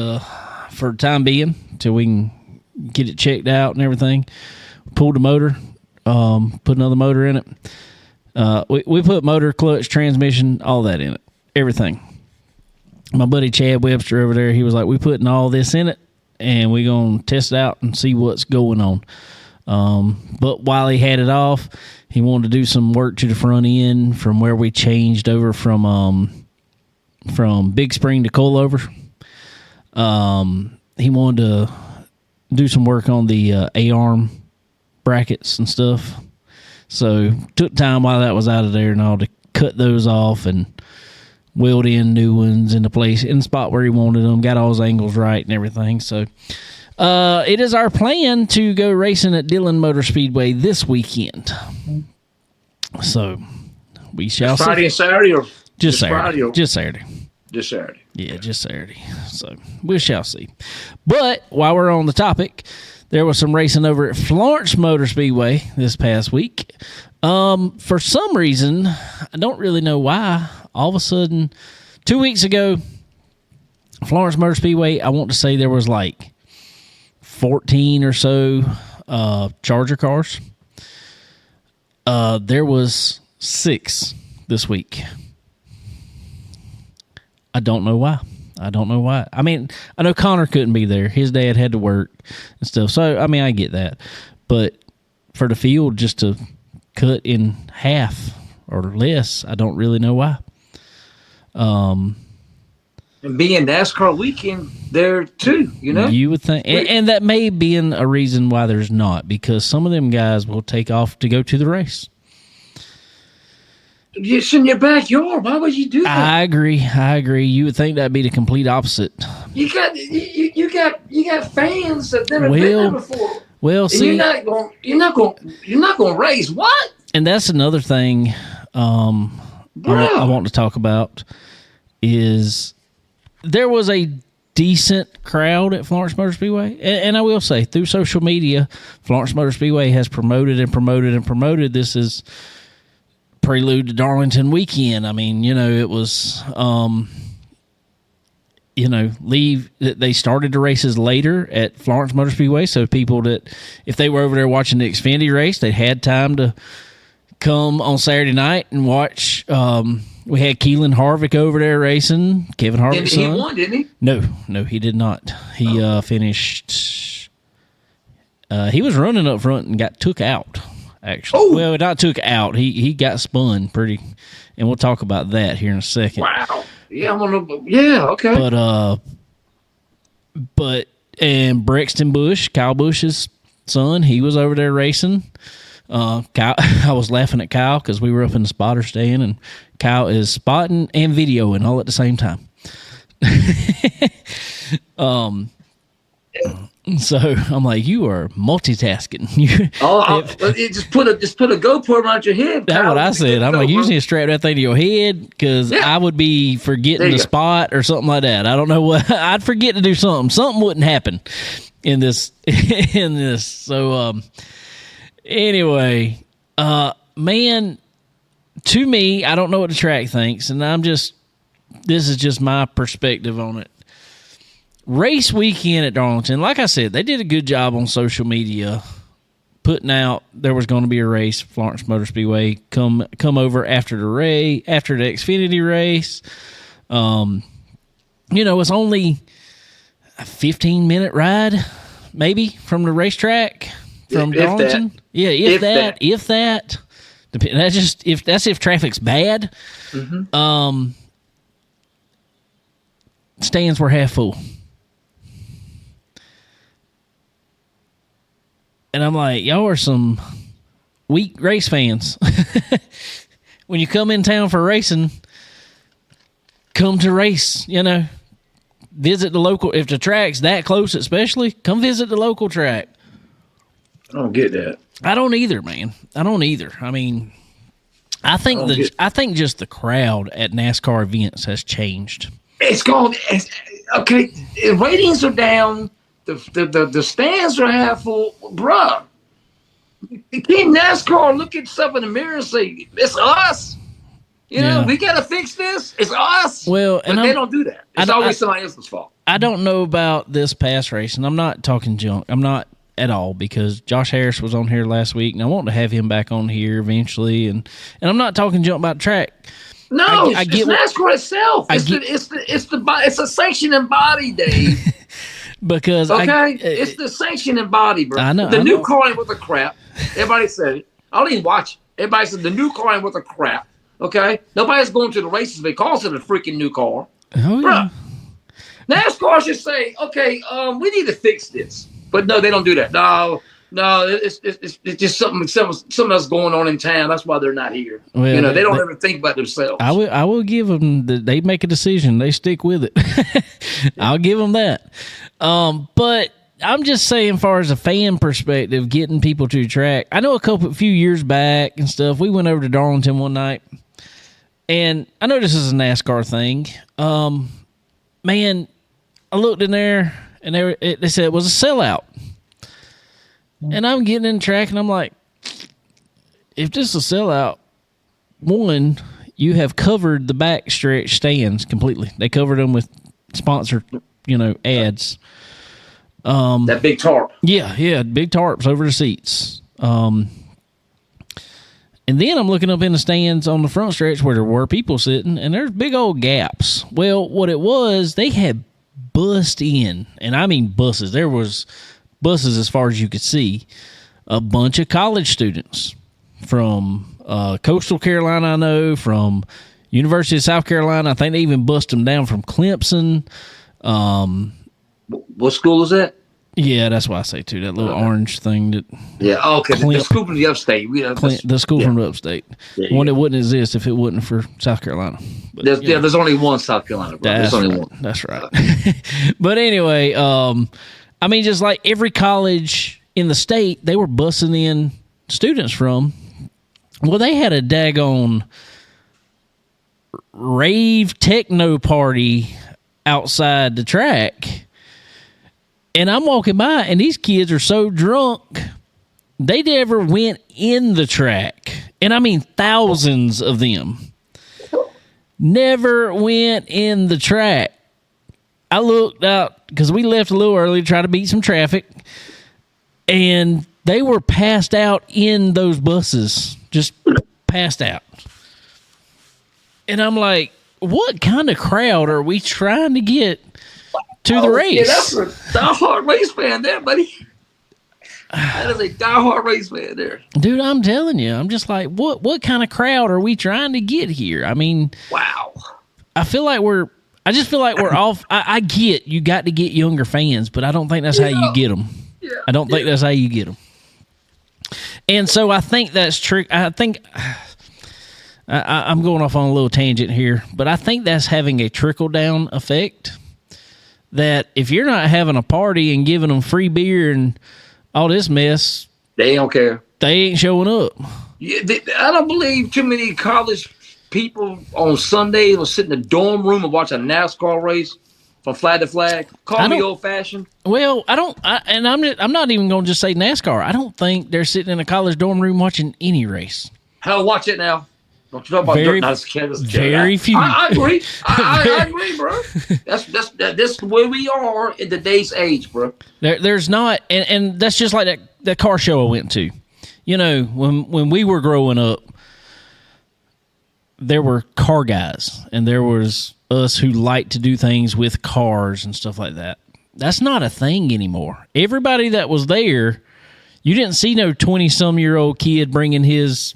for the time being, till we can get it checked out and everything. Pulled the motor, put another motor in it. We put motor, clutch, transmission, all that in it, everything. My buddy Chad Webster over there, he was like, we putting all this in it, and we're going to test it out and see what's going on. But while he had it off, he wanted to do some work to the front end from where we changed over from Big Spring to coilover. He wanted to do some work on the A-arm brackets and stuff. So took time while that was out of there and all to cut those off and weld in new ones into place in the spot where he wanted them, got all his angles right and everything. So it is our plan to go racing at Dillon Motor Speedway this weekend. So we shall see. Friday and Saturday, or just Saturday? Friday or just Saturday. Just Saturday. Yeah, just Saturday. So we shall see. But while we're on the topic, there was some racing over at Florence Motor Speedway this past week. For some reason, I don't really know why, all of a sudden, 2 weeks ago, Florence Motor Speedway, I want to say there was like 14 or so Charger cars. There was 6 this week. I don't know why. I mean, I know Connor couldn't be there. His dad had to work and stuff. So, I mean, I get that. But for the field just to cut in half or less, I don't really know why. And being NASCAR weekend there too, you know? You would think. And that may be a reason why there's not, because some of them guys will take off to go to the race. It's in your backyard. Why would you do that? I agree. You would think that'd be the complete opposite. You got fans that never been there before. Well, and see, you're not going to race. What? And that's another thing I want to talk about is there was a decent crowd at Florence Motor Speedway, and I will say through social media, Florence Motor Speedway has promoted. This is prelude to Darlington weekend. I mean, you know, it was, they started the races later at Florence Motor Speedway. So people that, if they were over there watching the Xfinity race, they had time to come on Saturday night and watch. We had Keelan Harvick over there racing. Kevin Harvick's son. He won, didn't he? No, he did not. He finished. He was running up front and got took out. Actually, well, not took out. He got spun pretty, and we'll talk about that here in a second. Wow. Yeah, okay. But Brexton Bush, Kyle Bush's son, he was over there racing. Kyle, I was laughing at Kyle because we were up in the spotter stand, and Kyle is spotting and videoing all at the same time. So I'm like, you are multitasking. Just put a GoPro around your head. That's what I said. I'm like, you need to strap that thing to your head because I would be forgetting the spot or something like that. I don't know what. I'd forget to do something. Something wouldn't happen in this. So anyway, man, to me, I don't know what the track thinks, and this is just my perspective on it. Race weekend at Darlington, like I said, they did a good job on social media putting out there was going to be a race, Florence Motor Speedway. Come over after the Xfinity race. It's only a 15-minute ride, maybe, from the racetrack from Darlington. Yeah, if that. If traffic's bad. Mm-hmm. Stands were half full. And I'm like, y'all are some weak race fans. When you come in town for racing, come to race, Visit the local, if the track's that close especially, come visit the local track. I don't get that. I don't either, man. I don't either. I mean, I think just the crowd at NASCAR events has changed. It's gone. Okay, ratings are down. The stands are half full, bruh. Can NASCAR look at stuff in the mirror and say, "It's us"? We gotta fix this. It's us. Well, but they don't do that. It's always somebody else's fault. I don't know about this past race, and I'm not talking junk. I'm not at all, because Josh Harris was on here last week, and I want to have him back on here eventually. And I'm not talking junk about track. No, I get NASCAR itself. It's a sanctioning body, Dave. Because it's the sanctioning body, bro. I know. The new car ain't worth a crap. Everybody said it. I don't even watch it. Everybody said the new car ain't worth a crap. Okay, nobody's going to the races because of the freaking new car. Oh yeah. Bruh, NASCAR should say, okay, we need to fix this, but no, they don't do that. No, it's just something else going on in town. That's why they're not here. Well, they don't ever think about themselves. I will give them they make a decision. They stick with it. I'll give them that. But I'm just saying, far as a fan perspective, getting people to the track. I know a few years back and stuff, we went over to Darlington one night, and I know this is a NASCAR thing. Man, I looked in there, and they said it was a sellout. And I'm getting in the track, and I'm like, if this is a sellout, one, you have covered the backstretch stands completely. They covered them with sponsored, ads. That big tarp. Yeah, big tarps over the seats. And then I'm looking up in the stands on the front stretch where there were people sitting, and there's big old gaps. Well, what it was, they had bussed in, and I mean buses. There was buses as far as you could see, a bunch of college students from Coastal Carolina, I know, from University of South Carolina. I think they even bussed them down from Clemson. What school is that? Yeah, that's why I say too. That little orange thing that. Yeah. Okay. The school from the upstate. The school from the upstate. Yeah, one that wouldn't exist if it wasn't for South Carolina. But, there's only one South Carolina. Bro. There's only one. That's right. But anyway, I mean, just like every college in the state, they were bussing in students from. Well, they had a daggone rave techno party outside the track. And I'm walking by, and these kids are so drunk, they never went in the track. And I mean thousands of them. Never went in the track. I looked out, because we left a little early to try to beat some traffic, and they were passed out in those buses. Just passed out. And I'm like, what kind of crowd are we trying to get to the race? Yeah, that's a diehard race fan there, buddy. That is a diehard race fan there. Dude, I'm telling you, I'm just like, what kind of crowd are we trying to get here? I mean, wow. I just feel like we're off. I get you got to get younger fans, but I don't think that's how you get them. Yeah. I don't think that's how you get them. And so I think that's true. I think I'm going off on a little tangent here, but I think that's having a trickle-down effect, that if you're not having a party and giving them free beer and all this mess, they don't care. They ain't showing up. Yeah, I don't believe too many college people on Sunday will sit in the dorm room and watch a NASCAR race from flag to flag. Call me old-fashioned. Well, I'm not even going to just say NASCAR. I don't think they're sitting in a college dorm room watching any race. Hell, watch it now. Don't you talk about very few. I agree. I agree, bro. That's where we are in today's age, bro. There's not, and that's just like that car show I went to. You know, when we were growing up, there were car guys, and there was us who liked to do things with cars and stuff like that. That's not a thing anymore. Everybody that was there, you didn't see no 20-some-year-old kid bringing his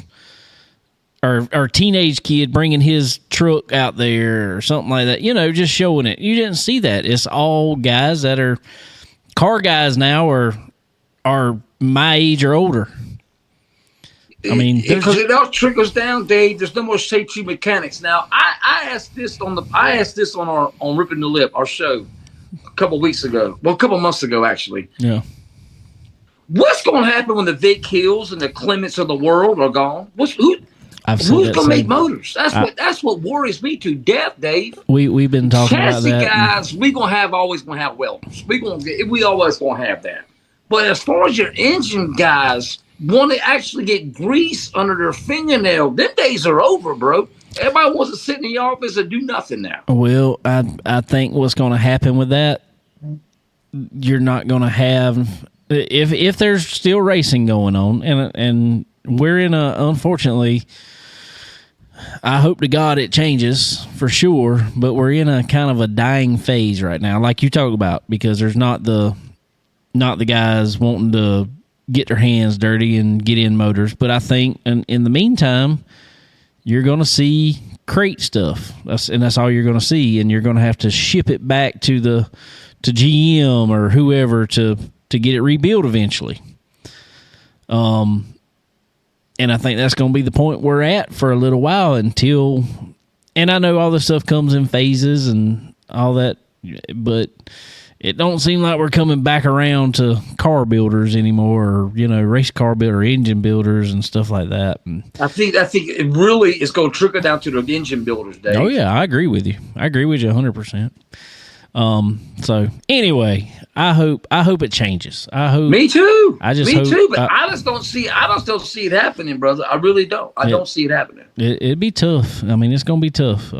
or teenage kid bringing his truck out there or something like that, you know, just showing it. You didn't see that. It's all guys that are car guys now are my age or older. I mean, because it all trickles down, Dave. There's no more safety mechanics now. I asked this on Ripping the Lip, our show, a couple weeks ago. Well, a couple months ago, actually. Yeah. What's going to happen when the Vic Hills and the Clements of the world are gone? Who's going to make motors? That's what worries me to death, Dave. We've been talking about that. Chassis guys, we always gonna have welders. We always gonna have that. But as far as your engine guys want to actually get grease under their fingernail, them days are over, bro. Everybody wants to sit in the office and do nothing now. Well, I think what's going to happen with that, you're not going to have if there's still racing going on, and we're in unfortunately, I hope to God it changes for sure, but we're in a kind of a dying phase right now, like you talk about, because there's not the guys wanting to get their hands dirty and get in motors. But I think in the meantime, you're going to see crate stuff. That's all you're going to see, and you're going to have to ship it back to GM or whoever to get it rebuilt eventually. And I think that's going to be the point we're at for a little while until, and I know all this stuff comes in phases and all that, but it don't seem like we're coming back around to car builders anymore, or, you know, race car builder, engine builders and stuff like that. And I think it really is going to trickle down to the engine builders, Dave. Oh yeah, I agree with you. I agree with you 100%. So anyway, I hope it changes. Me too. Me too. But I just don't see it happening, brother. I really don't. I don't see it happening. It'd be tough. I mean, it's gonna be tough.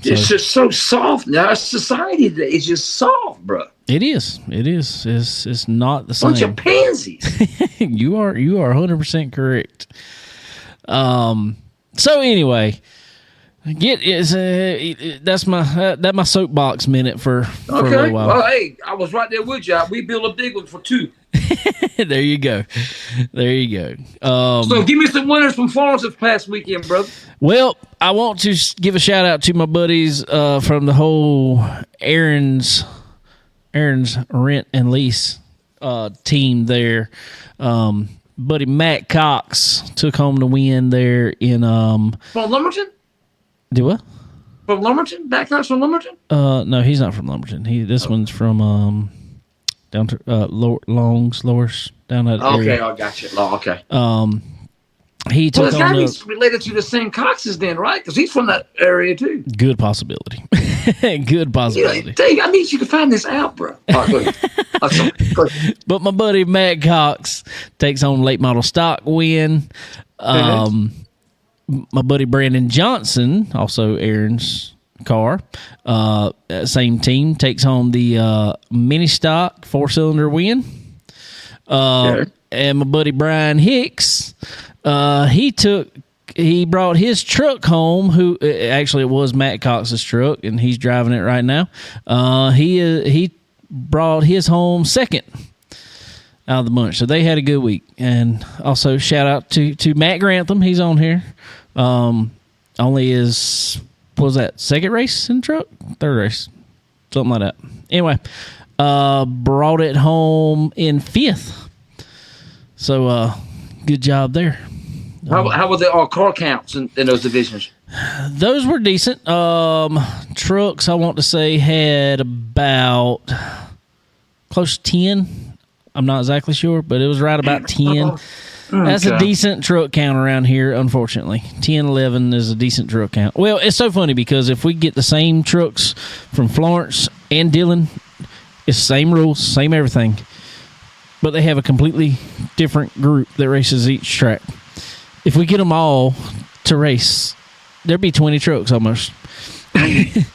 It's just so soft now. Our society today is just soft, bro. It is. It's not the same. Bunch of pansies. You are 100% correct. So anyway. That's my soapbox minute for a little while. Well, hey, I was right there with you. We built a big one for 2. There you go. So give me some winners from Florence this past weekend, brother. Well, I want to give a shout out to my buddies from the whole Aaron's Rent and Lease team there. Buddy Matt Cox took home the win there in from Lumberton. Do what? From Lumberton? Backhouse from Lumberton? No, he's not from Lumberton. This one's from down to Lowers, down that area. Okay, I got you. Okay. He took on he's related to the same Coxes then, right? Because he's from that area too. Good possibility. Good possibility. You know, Dave, I need you to find this out, bro. All right, go ahead. But my buddy Matt Cox takes home late model stock win. My buddy Brandon Johnson, also Aaron's car, same team, takes home the mini stock 4-cylinder win. And my buddy Brian Hicks, he brought his truck home. Who actually it was Matt Cox's truck, and he's driving it right now. He brought his home second out of the bunch, so they had a good week. And also shout out to Matt Grantham, he's on here. Only his, what was that, second race in the truck? Third race, something like that. Anyway, brought it home in 5th. So good job there. How were the all car counts in those divisions? Those were decent. Trucks, I want to say, had about close to 10. I'm not exactly sure, but it was right about 10. That's a decent truck count around here, unfortunately. 10, 11 is a decent truck count. Well, it's so funny because if we get the same trucks from Florence and Dillon, it's the same rules, same everything, but they have a completely different group that races each track. If we get them all to race, there'd be 20 trucks almost. I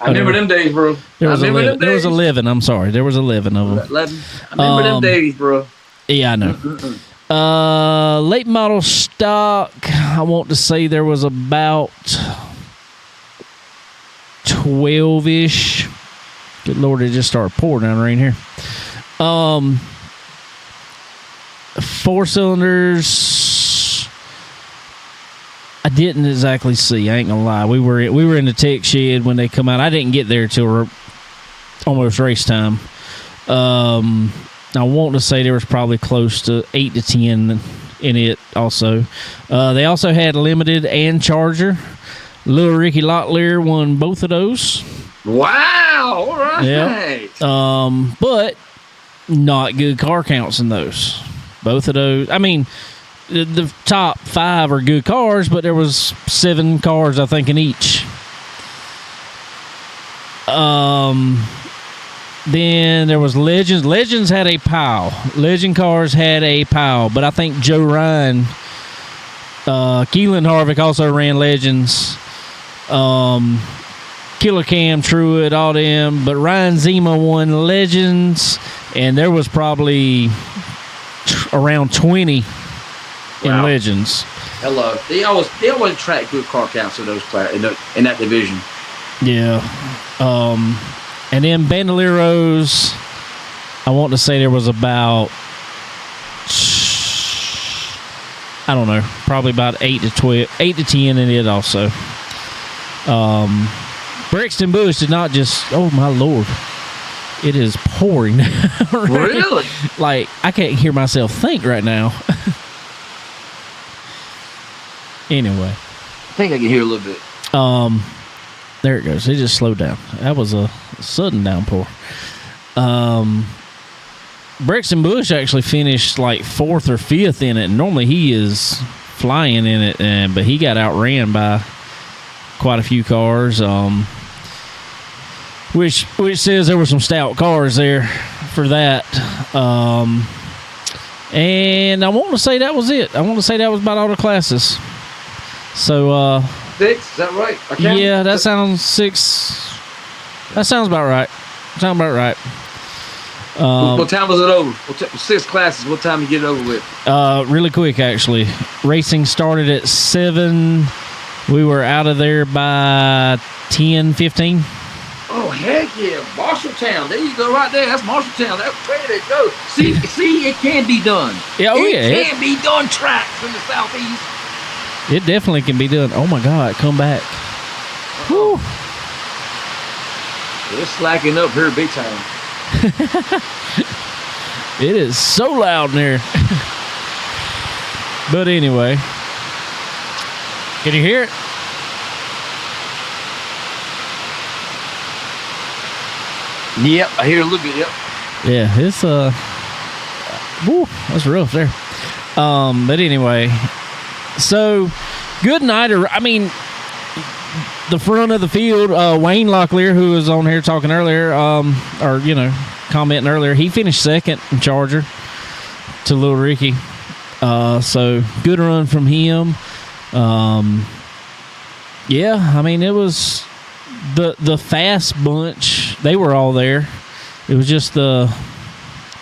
remember them days, bro. There was 11. I'm sorry. There was 11 of them. 11. I remember them days, bro. Yeah, I know. Late model stock, I want to say there was about 12-ish. Good Lord, it just started pouring down rain here. 4 cylinders, I didn't exactly see. I ain't gonna lie. We were in the tech shed when they come out. I didn't get there till almost race time. I want to say there was probably close to 8 to 10 in it also. They also had limited and charger. Little Ricky Locklear won both of those. Wow! All right. Yeah. But not good car counts in those. Both of those. I mean, the top 5 are good cars, but there was 7 cars, I think, in each. Then there was Legends. Legends had a pile. Legend cars had a pile, but I think Joe Ryan, Keelan Harvick also ran Legends. Killer Cam, Truett, all them, but Ryan Zima won Legends, and there was probably around 20 in Legends. Hello. They always track good car counts in those in that division. Yeah. And then Bandoleros, I want to say there was about, I don't know, probably about 8 to 10 in it also. Brixton Bush did not just, oh my Lord, it is pouring. Right? Really? Like, I can't hear myself think right now. Anyway. I think I can hear a little bit. There it goes. It just slowed down. That was a sudden downpour. Brixton Bush actually finished like 4th or 5th in it. Normally he is flying in it, but he got outran by quite a few cars. Which says there were some stout cars there for that. And I want to say that was it. I want to say that was about all the classes. So 6, is that right? Yeah, that sounds 6. That sounds about right. What time was it over? 6 classes. What time you get it over with? Really quick, actually. Racing started at 7. We were out of there by 10:15. Oh, heck yeah. Marshalltown. There you go right there. That's Marshalltown. That's where they go. See, it can be done. Yeah, it can be done. Tracks in the southeast. It definitely can be done. Oh, my God. Come back. Whew. It's slacking up here big time. It is so loud in there. But anyway. Can you hear it? Yep, I hear a little bit, yep. Yeah, it's woo, that's rough there. But anyway, so good night. I mean, the front of the field, Wayne Locklear, who was on here talking earlier, or commenting earlier, he finished 2nd in Charger to Little Ricky. So good run from him. Yeah, I mean, it was the fast bunch. They were all there. It was just the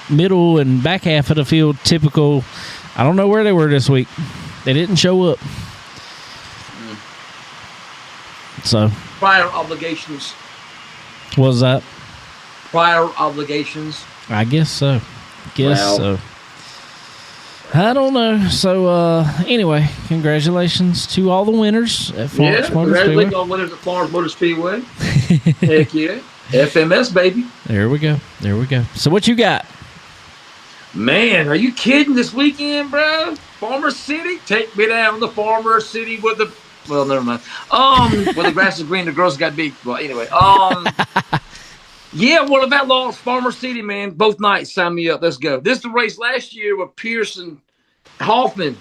middle and back half of the field, typical. I don't know where they were this week. They didn't show up. So prior obligations. What was that? Prior obligations. I guess so. Well, So. I don't know. So anyway, congratulations to all the winners at Florence Motor Speedway. Congratulations on winners at Florence Motor Speedway. Heck yeah. FMS, baby. There we go. So what you got? Man, are you kidding this weekend, bro? Farmer City? Take me down to Farmer City with the... Well, never mind. Where the grass is green, the girls got big. Well, anyway. Yeah, well, if that lost Farmer City, man, both nights, sign me up. Let's go. This is the race last year where Pierce and Hoffman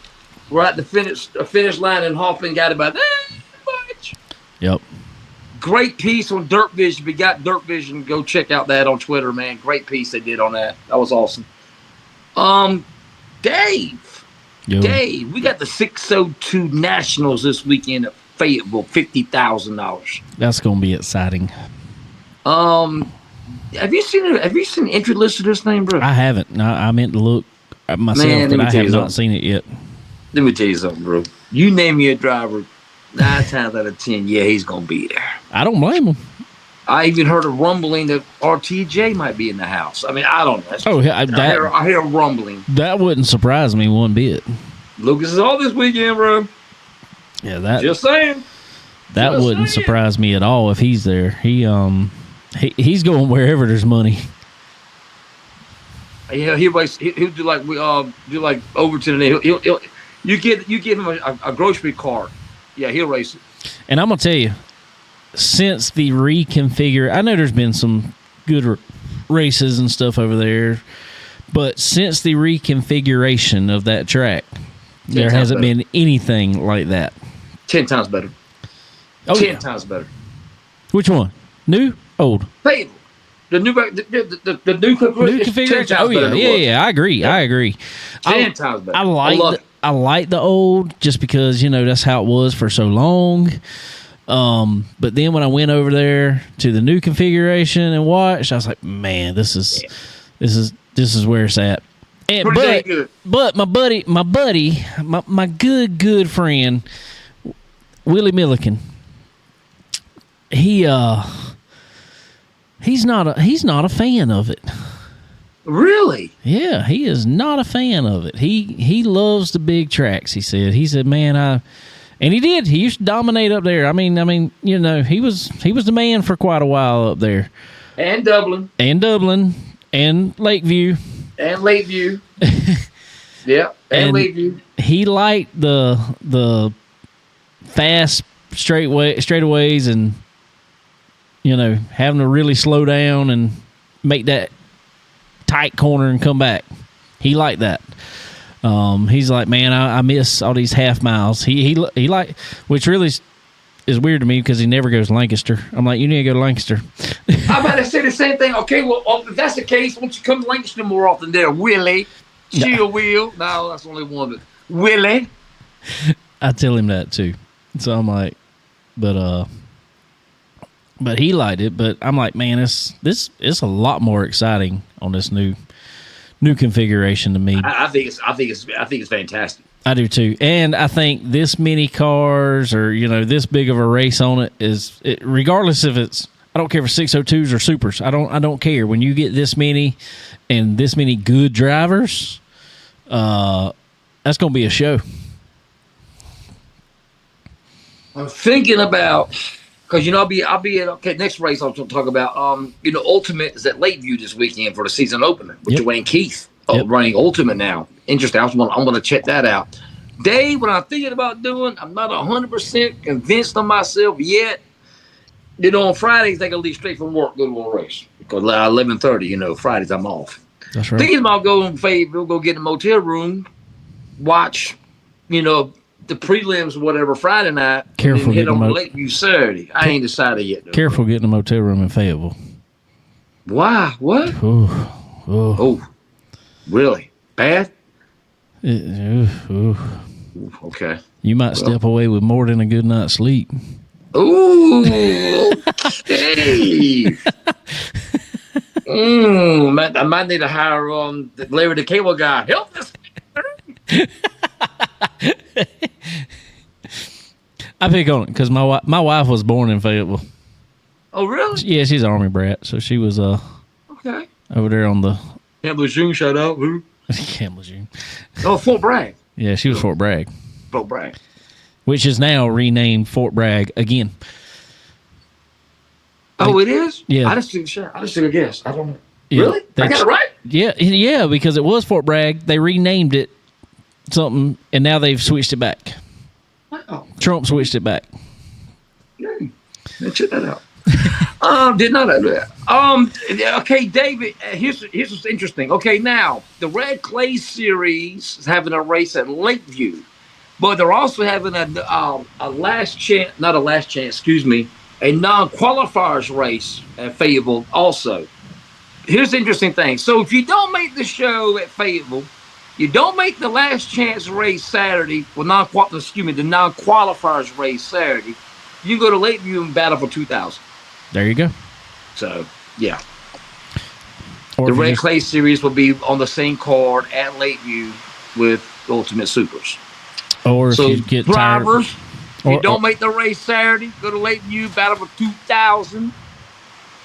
were at the finish line, and Hoffman got about that much. Yep. Great piece on Dirt Vision. If you got Dirt Vision, go check out that on Twitter, man. Great piece they did on that. That was awesome. Dave. Yo. Dave, we got the 602 Nationals this weekend at Fayetteville, $50,000. That's going to be exciting. Have you seen the entry list of this thing, bro? I haven't. No, I meant to look myself, Man, but I have not seen it yet. Let me tell you something, bro. You name me a driver, 9 times out of 10, yeah, he's gonna be there. I don't blame him. I even heard a rumbling that RTJ might be in the house. I mean, I don't know. I hear a rumbling. That wouldn't surprise me one bit. Lucas is all this weekend, bro. Yeah, just saying. That wouldn't surprise me at all if he's there. He's going wherever there's money. Yeah, he'll do like Overton, and you give him a grocery cart. Yeah, he'll race it. And I'm gonna tell you, since the reconfigure, I know there's been some good races and stuff over there, but since the reconfiguration of that track, there hasn't been anything like that. 10 times better. Oh, 10 times better. Which one? New? Old? Fable. The new configuration. Oh yeah. I agree. 10 times better. I like the old just because that's how it was for so long. But then when I went over there to the new configuration and watched, I was like, man, this is where it's at. But my good friend Willie Milliken, he's not a fan of it. Really? Yeah, he is not a fan of it. He loves the big tracks. He said, man, and he did. He used to dominate up there. I mean, he was the man for quite a while up there. And Dublin. And Lakeview. Yeah, and Lakeview. He liked the fast straightaways and having to really slow down and make that tight corner and come back. He liked that. He's like, man, I miss all these half miles. He like, which really is weird to me because he never goes to Lancaster. I'm like, you need to go to Lancaster. I'm about to say the same thing. Okay, well, if that's the case, why don't you come to Lancaster more often there, Willie? Chill, Will. No, that's only one, but Willie. I tell him that too. So I'm like, but he liked it. But I'm like, man, it's a lot more exciting on this new configuration to me. I think it's fantastic. I do too, and I think this many cars or this big of a race on it regardless if it's, I don't care if it's 602s or supers. I don't care when you get this many and this many good drivers. That's gonna be a show. I'm thinking about, because I'll be at next race. I'll talk about Ultimate is at Lakeview this weekend for the season opener with Dwayne Keith running Ultimate now. Interesting. I'm going to check that out. Dave, what I'm thinking about doing, I'm not 100% convinced on myself yet. On Fridays I can leave straight from work, go to a race because 11:30. Fridays I'm off. That's right. Thinking about we'll go get in a motel room, watch, the prelims or whatever Friday night. Careful, and hit on Lakeview Saturday. I ain't decided yet, though. Careful getting a motel room in Fayetteville. Why? What? Oh, really? Bad? Okay. You might step away with more than a good night's sleep. Ooh, okay. I might need to hire Larry the Cable Guy. Help us. I pick on it because my wife was born in Fayetteville. Oh, really? Yeah, she's an Army brat, so she was okay over there on the Camp Lejeune. Shout out, who? Camp Lejeune. Oh, Fort Bragg. Yeah, she was Fort Bragg. Fort Bragg, which is now renamed Fort Bragg again. Oh, it is? Yeah. I just took a guess. I don't know. Yeah, really? I got it right? Yeah, because it was Fort Bragg. They renamed it something, and now they've switched it back. Wow. Trump switched it back. Let's check that out. Did not know that. Okay, David, here's what's interesting. Okay, now, the Red Clay Series is having a race at Lakeview, but they're also having a non-qualifiers race at Fayetteville also. Here's the interesting thing. So if you don't make the show at Fayetteville, you don't make the last chance race Saturday, the non-qualifiers race Saturday, you can go to Lakeview and battle for 2,000. There you go. So, yeah. The Red Clay Series will be on the same card at Lakeview with Ultimate Supers. Or if you get drivers, tired, if you don't make the race Saturday, go to Lakeview, battle for 2,000.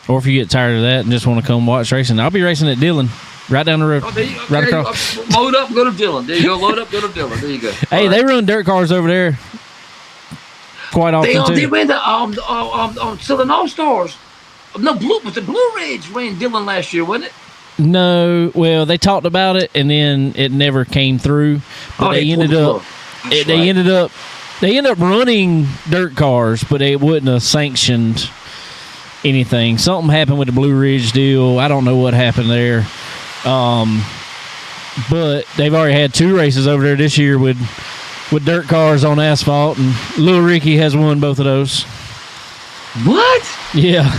Or if you get tired of that and just want to come watch racing, I'll be racing at Dillon, right down the road, right across. Load up, go to Dillon. There you go. Load up, go to Dillon. There you go. Hey, they run dirt cars over there quite often too. They ran the Southern All Stars. No, the Blue Ridge ran Dillon last year, wasn't it? No, well, they talked about it and then it never came through. But they ended up running dirt cars, but they wouldn't have sanctioned anything. Something happened with the Blue Ridge deal. I don't know what happened there. But they've already had 2 races over there this year with dirt cars on asphalt, and Lil Ricky has won both of those. What? Yeah.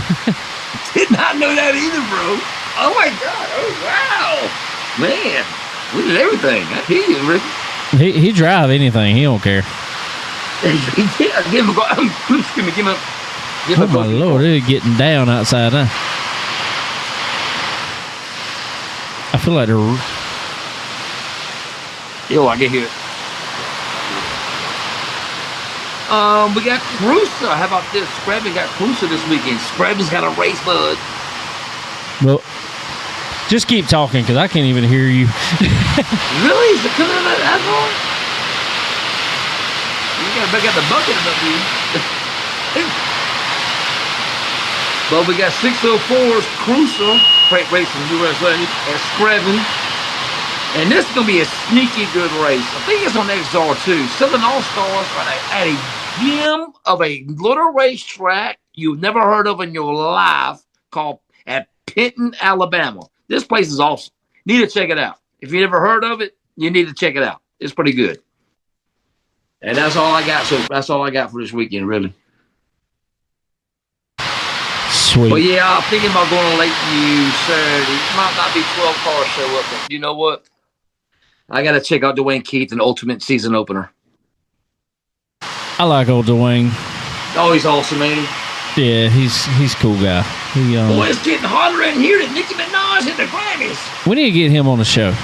Did not know that either, bro. Oh my God! Oh wow, man, we did everything. I hear you, Ricky. He drive anything. He don't care. Yeah, give him a. Oh my Lord, they're getting down outside, huh? I feel like they're. Yo, I can hear it. We got Cruiser. How about this? Scrabby got Cruiser this weekend. Scrabby's got a race, bud. Well, just keep talking because I can't even hear you. Really? Is it coming out of that hard? You gotta back out the bucket up here. But we got 604's Cruiser, Freight Racing USA, at Screven. And this is going to be a sneaky good race. I think it's on XR2. Southern All-Stars are at a gem of a little racetrack you've never heard of in your life called at Penton, Alabama. This place is awesome. Need to check it out. If you never heard of it, you need to check it out. It's pretty good. And that's all I got. So that's all I got for this weekend, really. Sweet. But yeah, I'm thinking about going to Lakeview Saturday. Might not be 12 cars show up, but you know what? I got to check out Dwayne Keith and Ultimate Season Opener. I like old Dwayne. Oh, he's awesome, man. Yeah, he's a cool guy. Boy, it's getting hotter in here than Nicki Minaj at the Grammys. We need to get him on the show.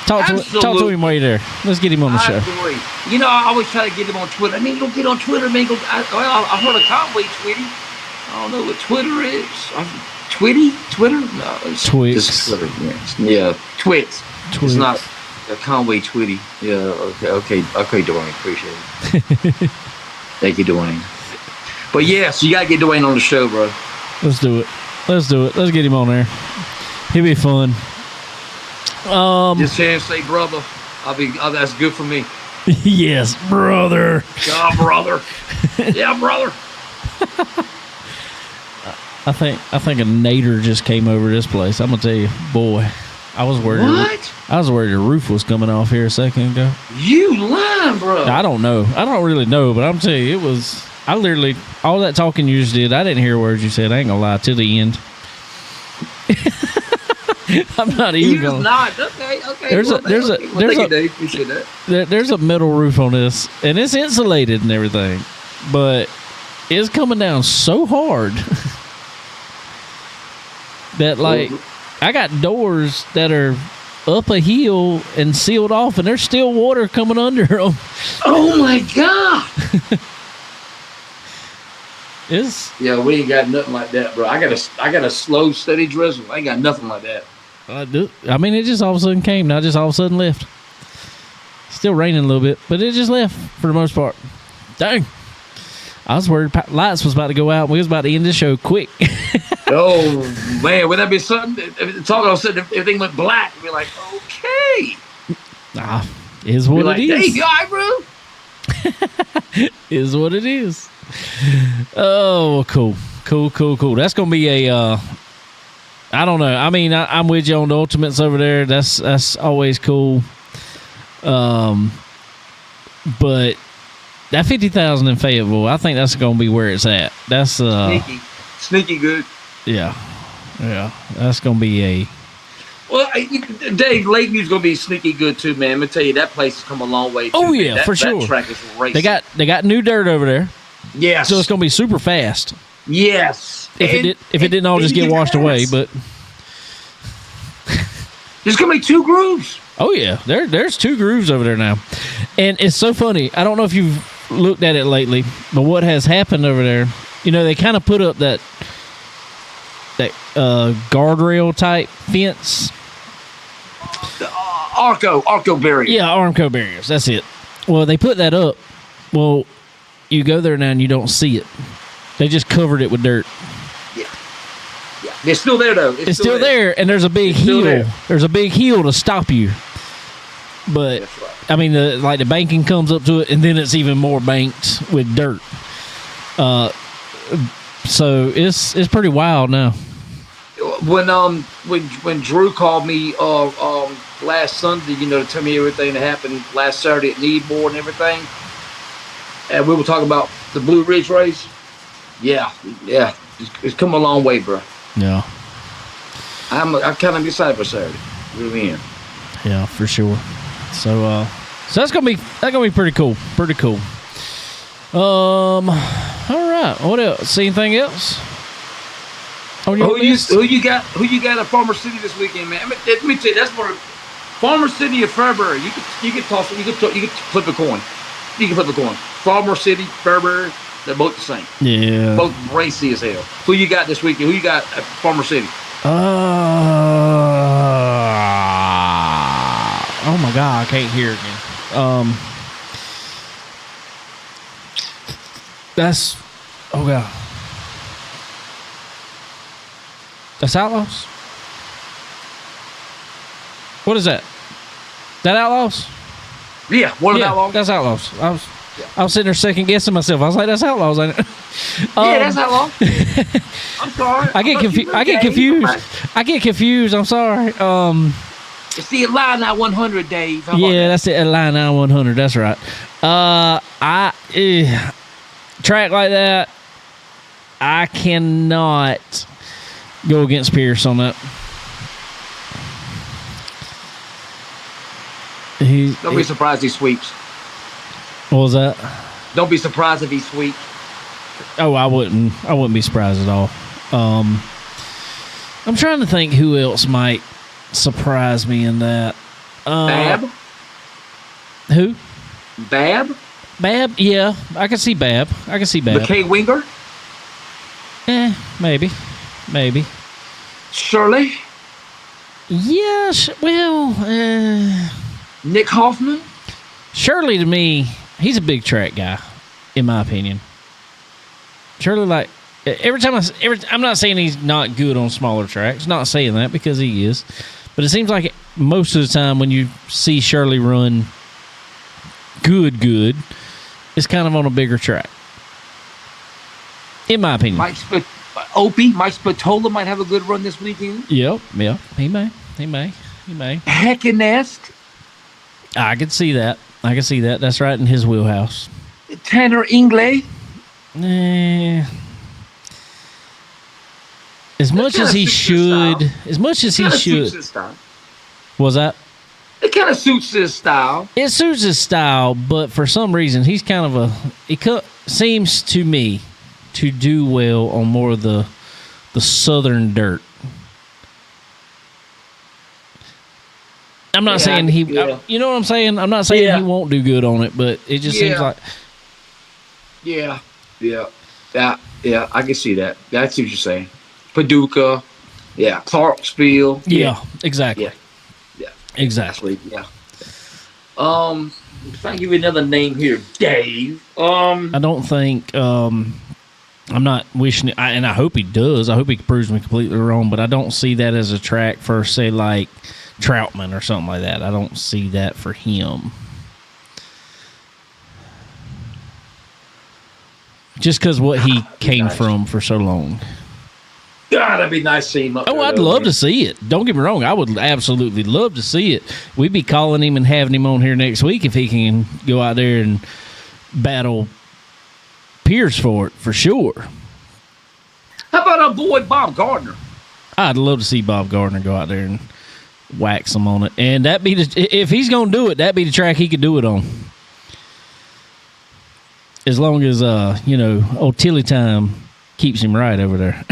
Talk to him while you're there. Let's get him on the show. Agree. You know, I always try to get him on Twitter. I mean, go get on Twitter, man. I heard a Conway tweeting. I don't know what Twitter is. Twitter? No, it's Twix. Twitter. Yeah, Twix. It's not a Conway Twitty. Yeah, okay, Dwayne. Appreciate it. Thank you, Dwayne. But yeah, so you gotta get Dwayne on the show, bro. Let's do it. Let's get him on there. He'll be fun. Just say brother. That's good for me. Yes, brother. Yeah, brother. Yeah, brother. I think a nader just came over this place. I'm gonna tell you, boy, I was worried. What? I was worried the roof was coming off here a second ago. You lying, bro? I don't know. I don't really know, but I'm telling you, it was. I literally all that talking you just did. I didn't hear words you said. I ain't gonna lie till the end. I'm not even gonna. Not okay. There's a metal roof on this, and it's insulated and everything, but it's coming down so hard. That I got doors that are up a hill and sealed off, and there's still water coming under them. Oh my God! Yeah, we ain't got nothing like that, bro. I got a slow, steady drizzle. I ain't got nothing like that. I mean, it just all of a sudden came. Now, just all of a sudden left. Still raining a little bit, but it just left for the most part. Dang. I was worried lights was about to go out, and we was about to end the show quick. Oh, man. Would that be something? If all of a sudden everything went black, we'd be like, okay. Is what it is. Hey, you all right, bro? Is what it is. Oh, cool. That's going to be a, I don't know. I mean, I'm with you on the Ultimates over there. That's always cool. But that 50,000 in Fayetteville, I think that's going to be where it's at. That's sneaky good. Yeah. That's going to be a. Well, Dave, Lakeview's going to be sneaky good too, man. Let me tell you, that place has come a long way. Oh yeah, for sure. That track is racing. They got new dirt over there. Yes. So it's going to be super fast. Yes. If it didn't all just get washed away, but. There's gonna be 2 grooves. Oh yeah, there's 2 grooves over there now, and it's so funny. I don't know if you've looked at it lately, but what has happened over there? They kind of put up that guardrail type fence. Arco barrier. Yeah, Armco barriers. That's it. Well, they put that up. Well, you go there now and you don't see it. They just covered it with dirt. Yeah. It's still there though. It's still there, and there's a big hill. There's a big hill to stop you. But That's right. I mean, the banking comes up to it, and then it's even more banked with dirt. So it's pretty wild now. When Drew called me last Sunday, to tell me everything that happened last Saturday at Needmore and everything, and we were talking about the Blue Ridge race. Yeah, it's come a long way, bro. Yeah, I'm kind of excited for Saturday. Really am. Yeah, for sure. So that's gonna be pretty cool. Pretty cool. All right. What else? See anything else? On your list? Who you got at Farmer City this weekend, man? Let me tell you, that's where Farmer City or Fairbury. You could toss it. You could flip a coin. You can flip a coin. Farmer City, Fairbury, they're both the same. Yeah. Both racy as hell. Who you got this weekend? Who you got at Farmer City? Oh my God, I can't hear again. That's God. That's Outlaws? What is that? That Outlaws? Yeah, one of the Outlaws. That's Outlaws. I was sitting there second guessing myself. I was like, that's Outlaws, ain't it? Yeah, that's Outlaws. I'm sorry. I get confused. I get confused. I'm sorry. It's the Illini 100, Dave. That's the Illini 100. That's right. Track like that, I cannot go against Pierce on that. Don't be surprised he sweeps. What was that? Don't be surprised if he sweeps. Oh, I wouldn't be surprised at all. I'm trying to think who else might surprise me in that. Bab? Who? Bab? Bab? Yeah, I can see Bab. McKay Winger? Maybe. Shirley? Yeah, Nick Hoffman? Shirley, to me, he's a big track guy, in my opinion. Shirley, like, I'm not saying he's not good on smaller tracks. Not saying that, because he is. But it seems like most of the time when you see Shirley run good, it's kind of on a bigger track. In my opinion. Mike Spatola might have a good run this weekend. Yep. He may. Heckenest. I can see that. That's right in his wheelhouse. Tanner Ingley. As much as he should. Was that? It kind of suits his style. It suits his style, but for some reason, he's kind of seems to me to do well on more of the southern dirt. I'm not saying he, you know what I'm saying? I'm not saying he won't do good on it, but it just seems like. Yeah, I can see that. That's what you're saying. Paducah, Clarksville. Yeah, exactly. Yeah, exactly. Yeah. I'm trying to give you another name here, Dave. I don't think. I'm not wishing it, and I hope he does. I hope he proves me completely wrong, but I don't see that as a track for, say, like Troutman or something like that. I don't see that for him. Just because what he came from for so long. God, that'd be nice to see him up there. I'd love to see it. Don't get me wrong. I would absolutely love to see it. We'd be calling him and having him on here next week if he can go out there and battle Pierce for it, for sure. How about our boy Bob Gardner? I'd love to see Bob Gardner go out there and wax him on it. And if he's going to do it, that'd be the track he could do it on. As long as, old Tilly Time keeps him right over there.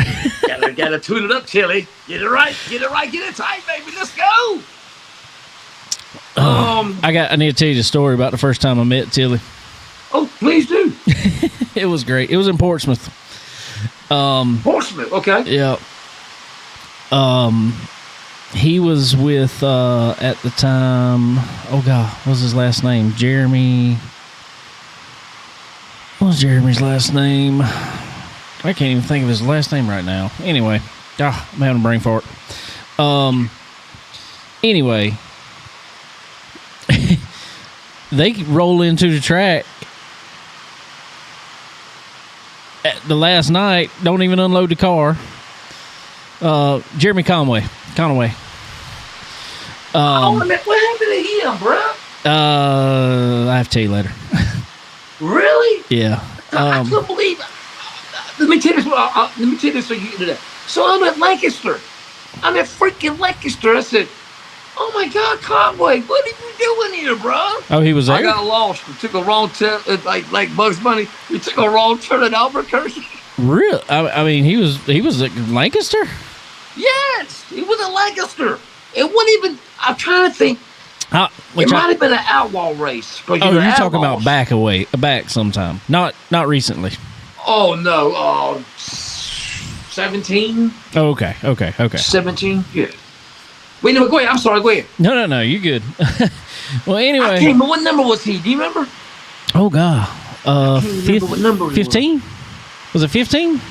Gotta tune it up, Tilly. Get it right, get it tight, baby. Let's go. I need to tell you the story about the first time I met Tilly. Oh, please do. It was great. It was in Portsmouth. Portsmouth, okay. Yeah. He was with at the time. Oh God, what was his last name? Jeremy. What was Jeremy's last name? I can't even think of his last name right now. Anyway, I'm having a brain fart. Anyway, they roll into the track at the last night. Don't even unload the car. Jeremy Conway. What happened to him, bro? I have to tell you later. Really? Yeah. I couldn't believe it. Let me tell you this so you get into that. So I'm at Lancaster. I'm at freaking Lancaster. I said, oh my God, Conway, what are you doing here, bro? Oh, he was there? I got lost. We took a wrong turn, like Bugs Bunny. We took a wrong turn at Albuquerque. Really? I mean, he was at Lancaster? Yes, he was at Lancaster. It wasn't even, I'm trying to think. It might have been an outlaw race. Oh, you're talking about back sometime. Not recently. Oh, no. 17? Oh, okay. 17? Yeah. Wait, no, go ahead. I'm sorry, go ahead. No, you good. Well, anyway. I can't remember. What number was he? Do you remember? Oh, God. I can't remember what number he 15? Was it 15?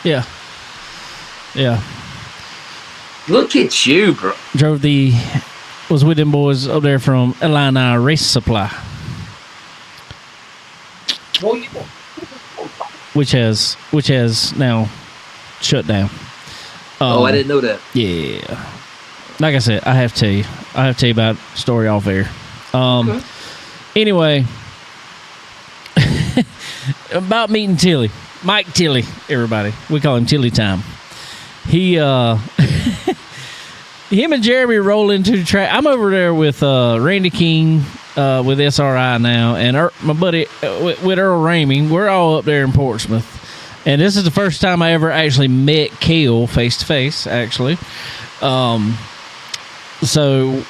Yeah. Look at you, bro. Was with them boys up there from Illini Race Supply. Which has now shut down. I didn't know that. Yeah. Like I said, I have to tell you about the story off air. Okay. Anyway, about meeting Tilly. Mike Tilly, everybody. We call him Tilly Time. Him and Jeremy roll into the track. I'm over there with Randy King with SRI now, and my buddy with Earl Ramey. We're all up there in Portsmouth, and this is the first time I ever actually met Kale face to face. Actually, so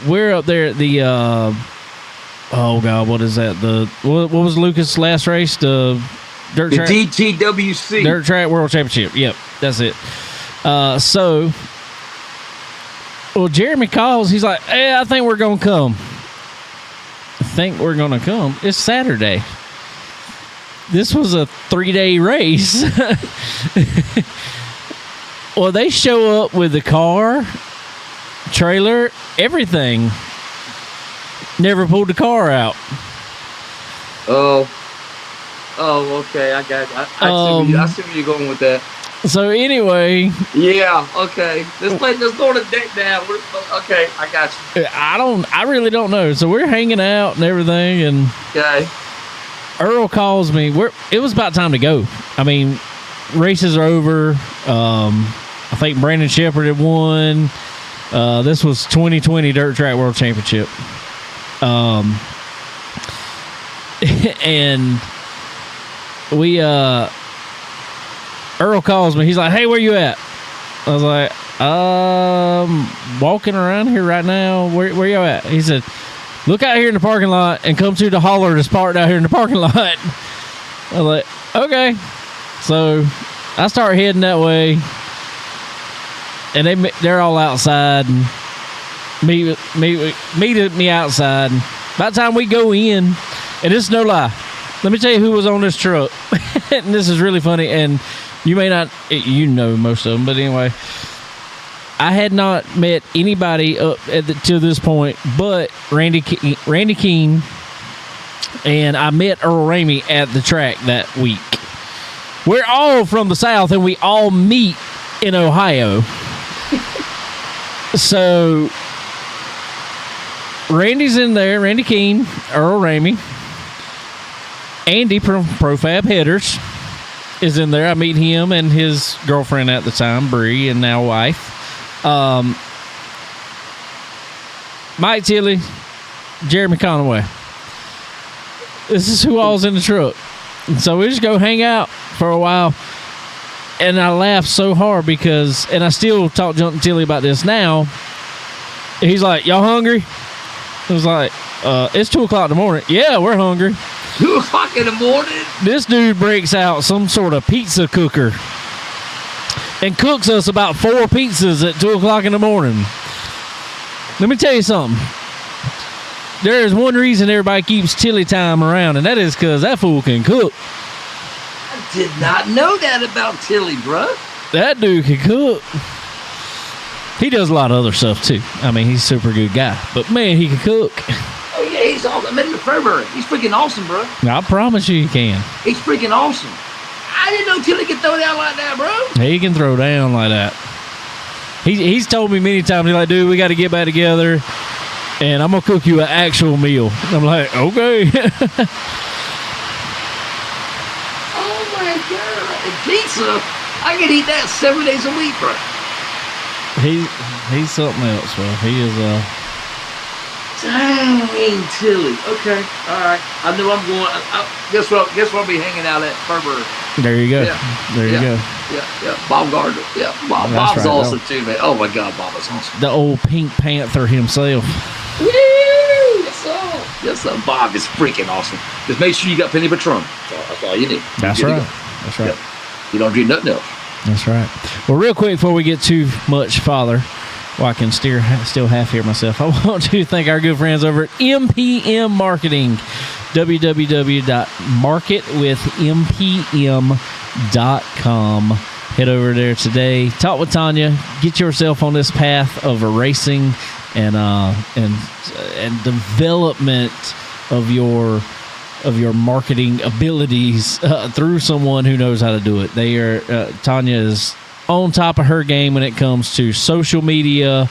we're up there at the oh God, what is that? What was Lucas' last race? The dirt track, the DTWC Dirt Track World Championship. Yep, that's it. Well, Jeremy calls. He's like, hey, I think we're going to come. It's Saturday. This was a 3-day race. Well, they show up with the car, trailer, everything. Never pulled the car out. Oh, okay. I got it. I see where you're going with that. So anyway, yeah, okay. Let's go on the deck now. Okay, I got you. I really don't know. So we're hanging out and everything, and okay. Earl calls me. It was about time to go. I mean, races are over. I think Brandon Shepherd had won. This was 2020 Dirt Track World Championship. And we Earl calls me. He's like, hey, where you at? I was like, walking around here right now. Where you at? He said, look out here in the parking lot and come to the hauler that's parked out here in the parking lot. I was like, okay. So I start heading that way, and they're all outside and meet me outside. And by the time we go in, and this is no lie, let me tell you who was on this truck. And this is really funny, and you may not, most of them, but anyway, I had not met anybody up to this point but Randy Keene, and I met Earl Ramey at the track that week. We're all from the South, and we all meet in Ohio. So Randy's in there, Randy Keene, Earl Ramey. Andy from Profab Headers is in there. I meet him and his girlfriend at the time, Bree, and now wife. Mike Tilly, Jeremy Conway. This is who all's in the truck. And so we just go hang out for a while. And I laugh so hard because, and I still talk to Tilly about this now. He's like, y'all hungry? It was like, it's 2 o'clock in the morning. Yeah, we're hungry. 2 o'clock in the morning? This dude breaks out some sort of pizza cooker and cooks us about 4 pizzas at 2 o'clock in the morning. Let me tell you something. There is one reason everybody keeps Tilly Time around, and that is because that fool can cook. I did not know that about Tilly, bro. That dude can cook. He does a lot of other stuff, too. I mean, he's a super good guy. But, man, he can cook. Oh, yeah, he's awesome. I met him at February. He's freaking awesome, bro. I promise you he can. He's freaking awesome. I didn't know Tilly could throw down like that, bro. He can throw down like that. He's told me many times, he's like, dude, we got to get back together, and I'm going to cook you an actual meal. And I'm like, okay. Oh, my God. And pizza, I can eat that 7 days a week, bro. He's something else, bro. He is, Dang, Tilly. Okay, all right. I know I'm going. Guess what I'll be hanging out at February. There you go. Yeah. There you go. Yeah. Bob Gardner. Yeah, Bob's right, awesome too, man. Oh my God, Bob is awesome. The old Pink Panther himself. Woo! Yes, sir. Bob is freaking awesome. Just make sure you got plenty of Patron. That's all you need. That's right. That's right. Yep. You don't drink nothing else. That's right. Well, real quick before we get too much farther, well, I can still half hear myself. I want to thank our good friends over at MPM Marketing, www.marketwithmpm.com. Head over there today. Talk with Tanya. Get yourself on this path of racing and development of your marketing abilities through someone who knows how to do it. Tanya is on top of her game when it comes to social media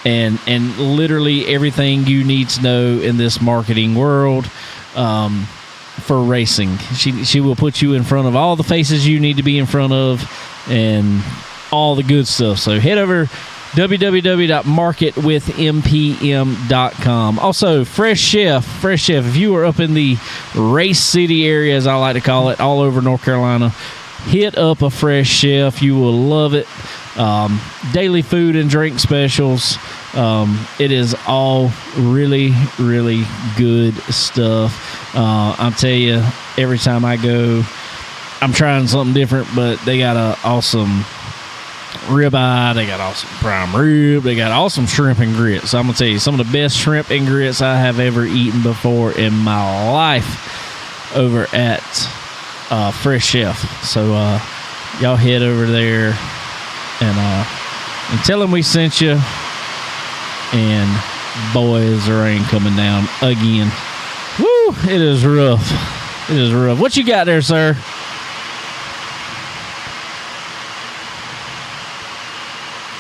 and literally everything you need to know in this marketing world for racing. She will put you in front of all the faces you need to be in front of and all the good stuff. So head over www.marketwithmpm.com. Also, Fresh Chef, if you are up in the Race City area, as I like to call it, all over North Carolina, hit up a Fresh Chef. You will love it. Daily food and drink specials. It is all really, really good stuff. I'll tell you, every time I go, I'm trying something different, but they got an awesome ribeye, they got awesome prime rib, they got awesome shrimp and grits. So I'm gonna tell you, some of the best shrimp and grits I have ever eaten before in my life over at Fresh Chef. So y'all head over there and tell them we sent you. And boy, is the rain coming down again. Woo! It is rough. It is rough. What you got there, sir?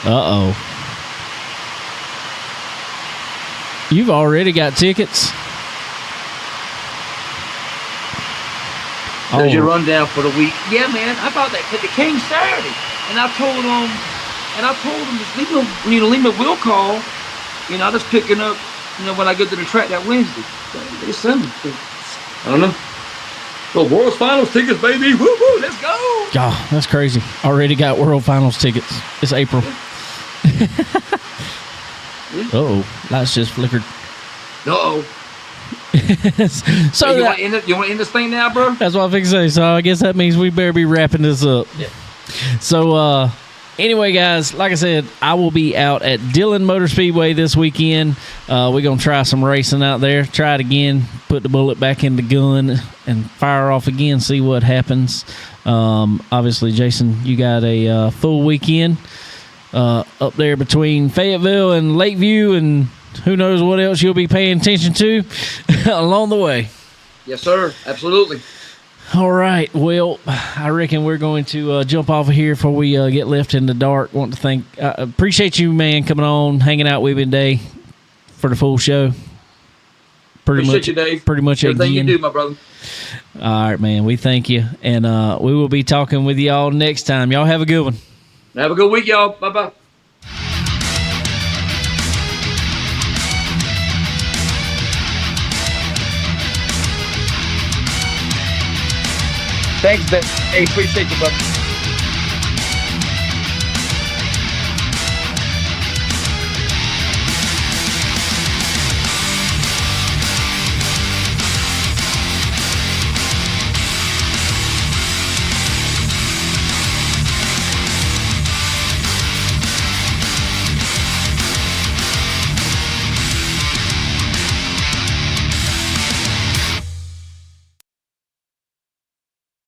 Uh-oh. You've already got tickets? There's your rundown for the week. Yeah, man. I thought that because it came Saturday, and I told them, just leave me a will call. You know, I just picking up. You know, when I go to the track that Wednesday. It's Sunday. I don't know. So World Finals tickets, baby. Woo woo. Let's go. Oh, that's crazy. Already got World Finals tickets. It's April. Uh-oh. Lights just flickered. Uh-oh. So you want to end this thing now, bro? That's what I'm fixing to say. So I guess that means we better be wrapping this up. Yeah. So anyway, guys, like I said, I will be out at Dillon Motor Speedway this weekend. We're going to try some racing out there. Try it again. Put the bullet back in the gun and fire off again. See what happens. Obviously, Jason, you got a full weekend up there between Fayetteville and Lakeview, and who knows what else you'll be paying attention to along the way. Yes, sir. Absolutely. All right. Well, I reckon we're going to jump off of here before we get left in the dark. Want to thank, appreciate you, man, coming on, hanging out with me today for the full show. Appreciate you, Dave. Pretty much everything again. you do, my brother. All right, man. We thank you, and we will be talking with y'all next time. Y'all have a good one. Have a good week, y'all. Bye-bye. Thanks, Dave. Hey, appreciate you, brother.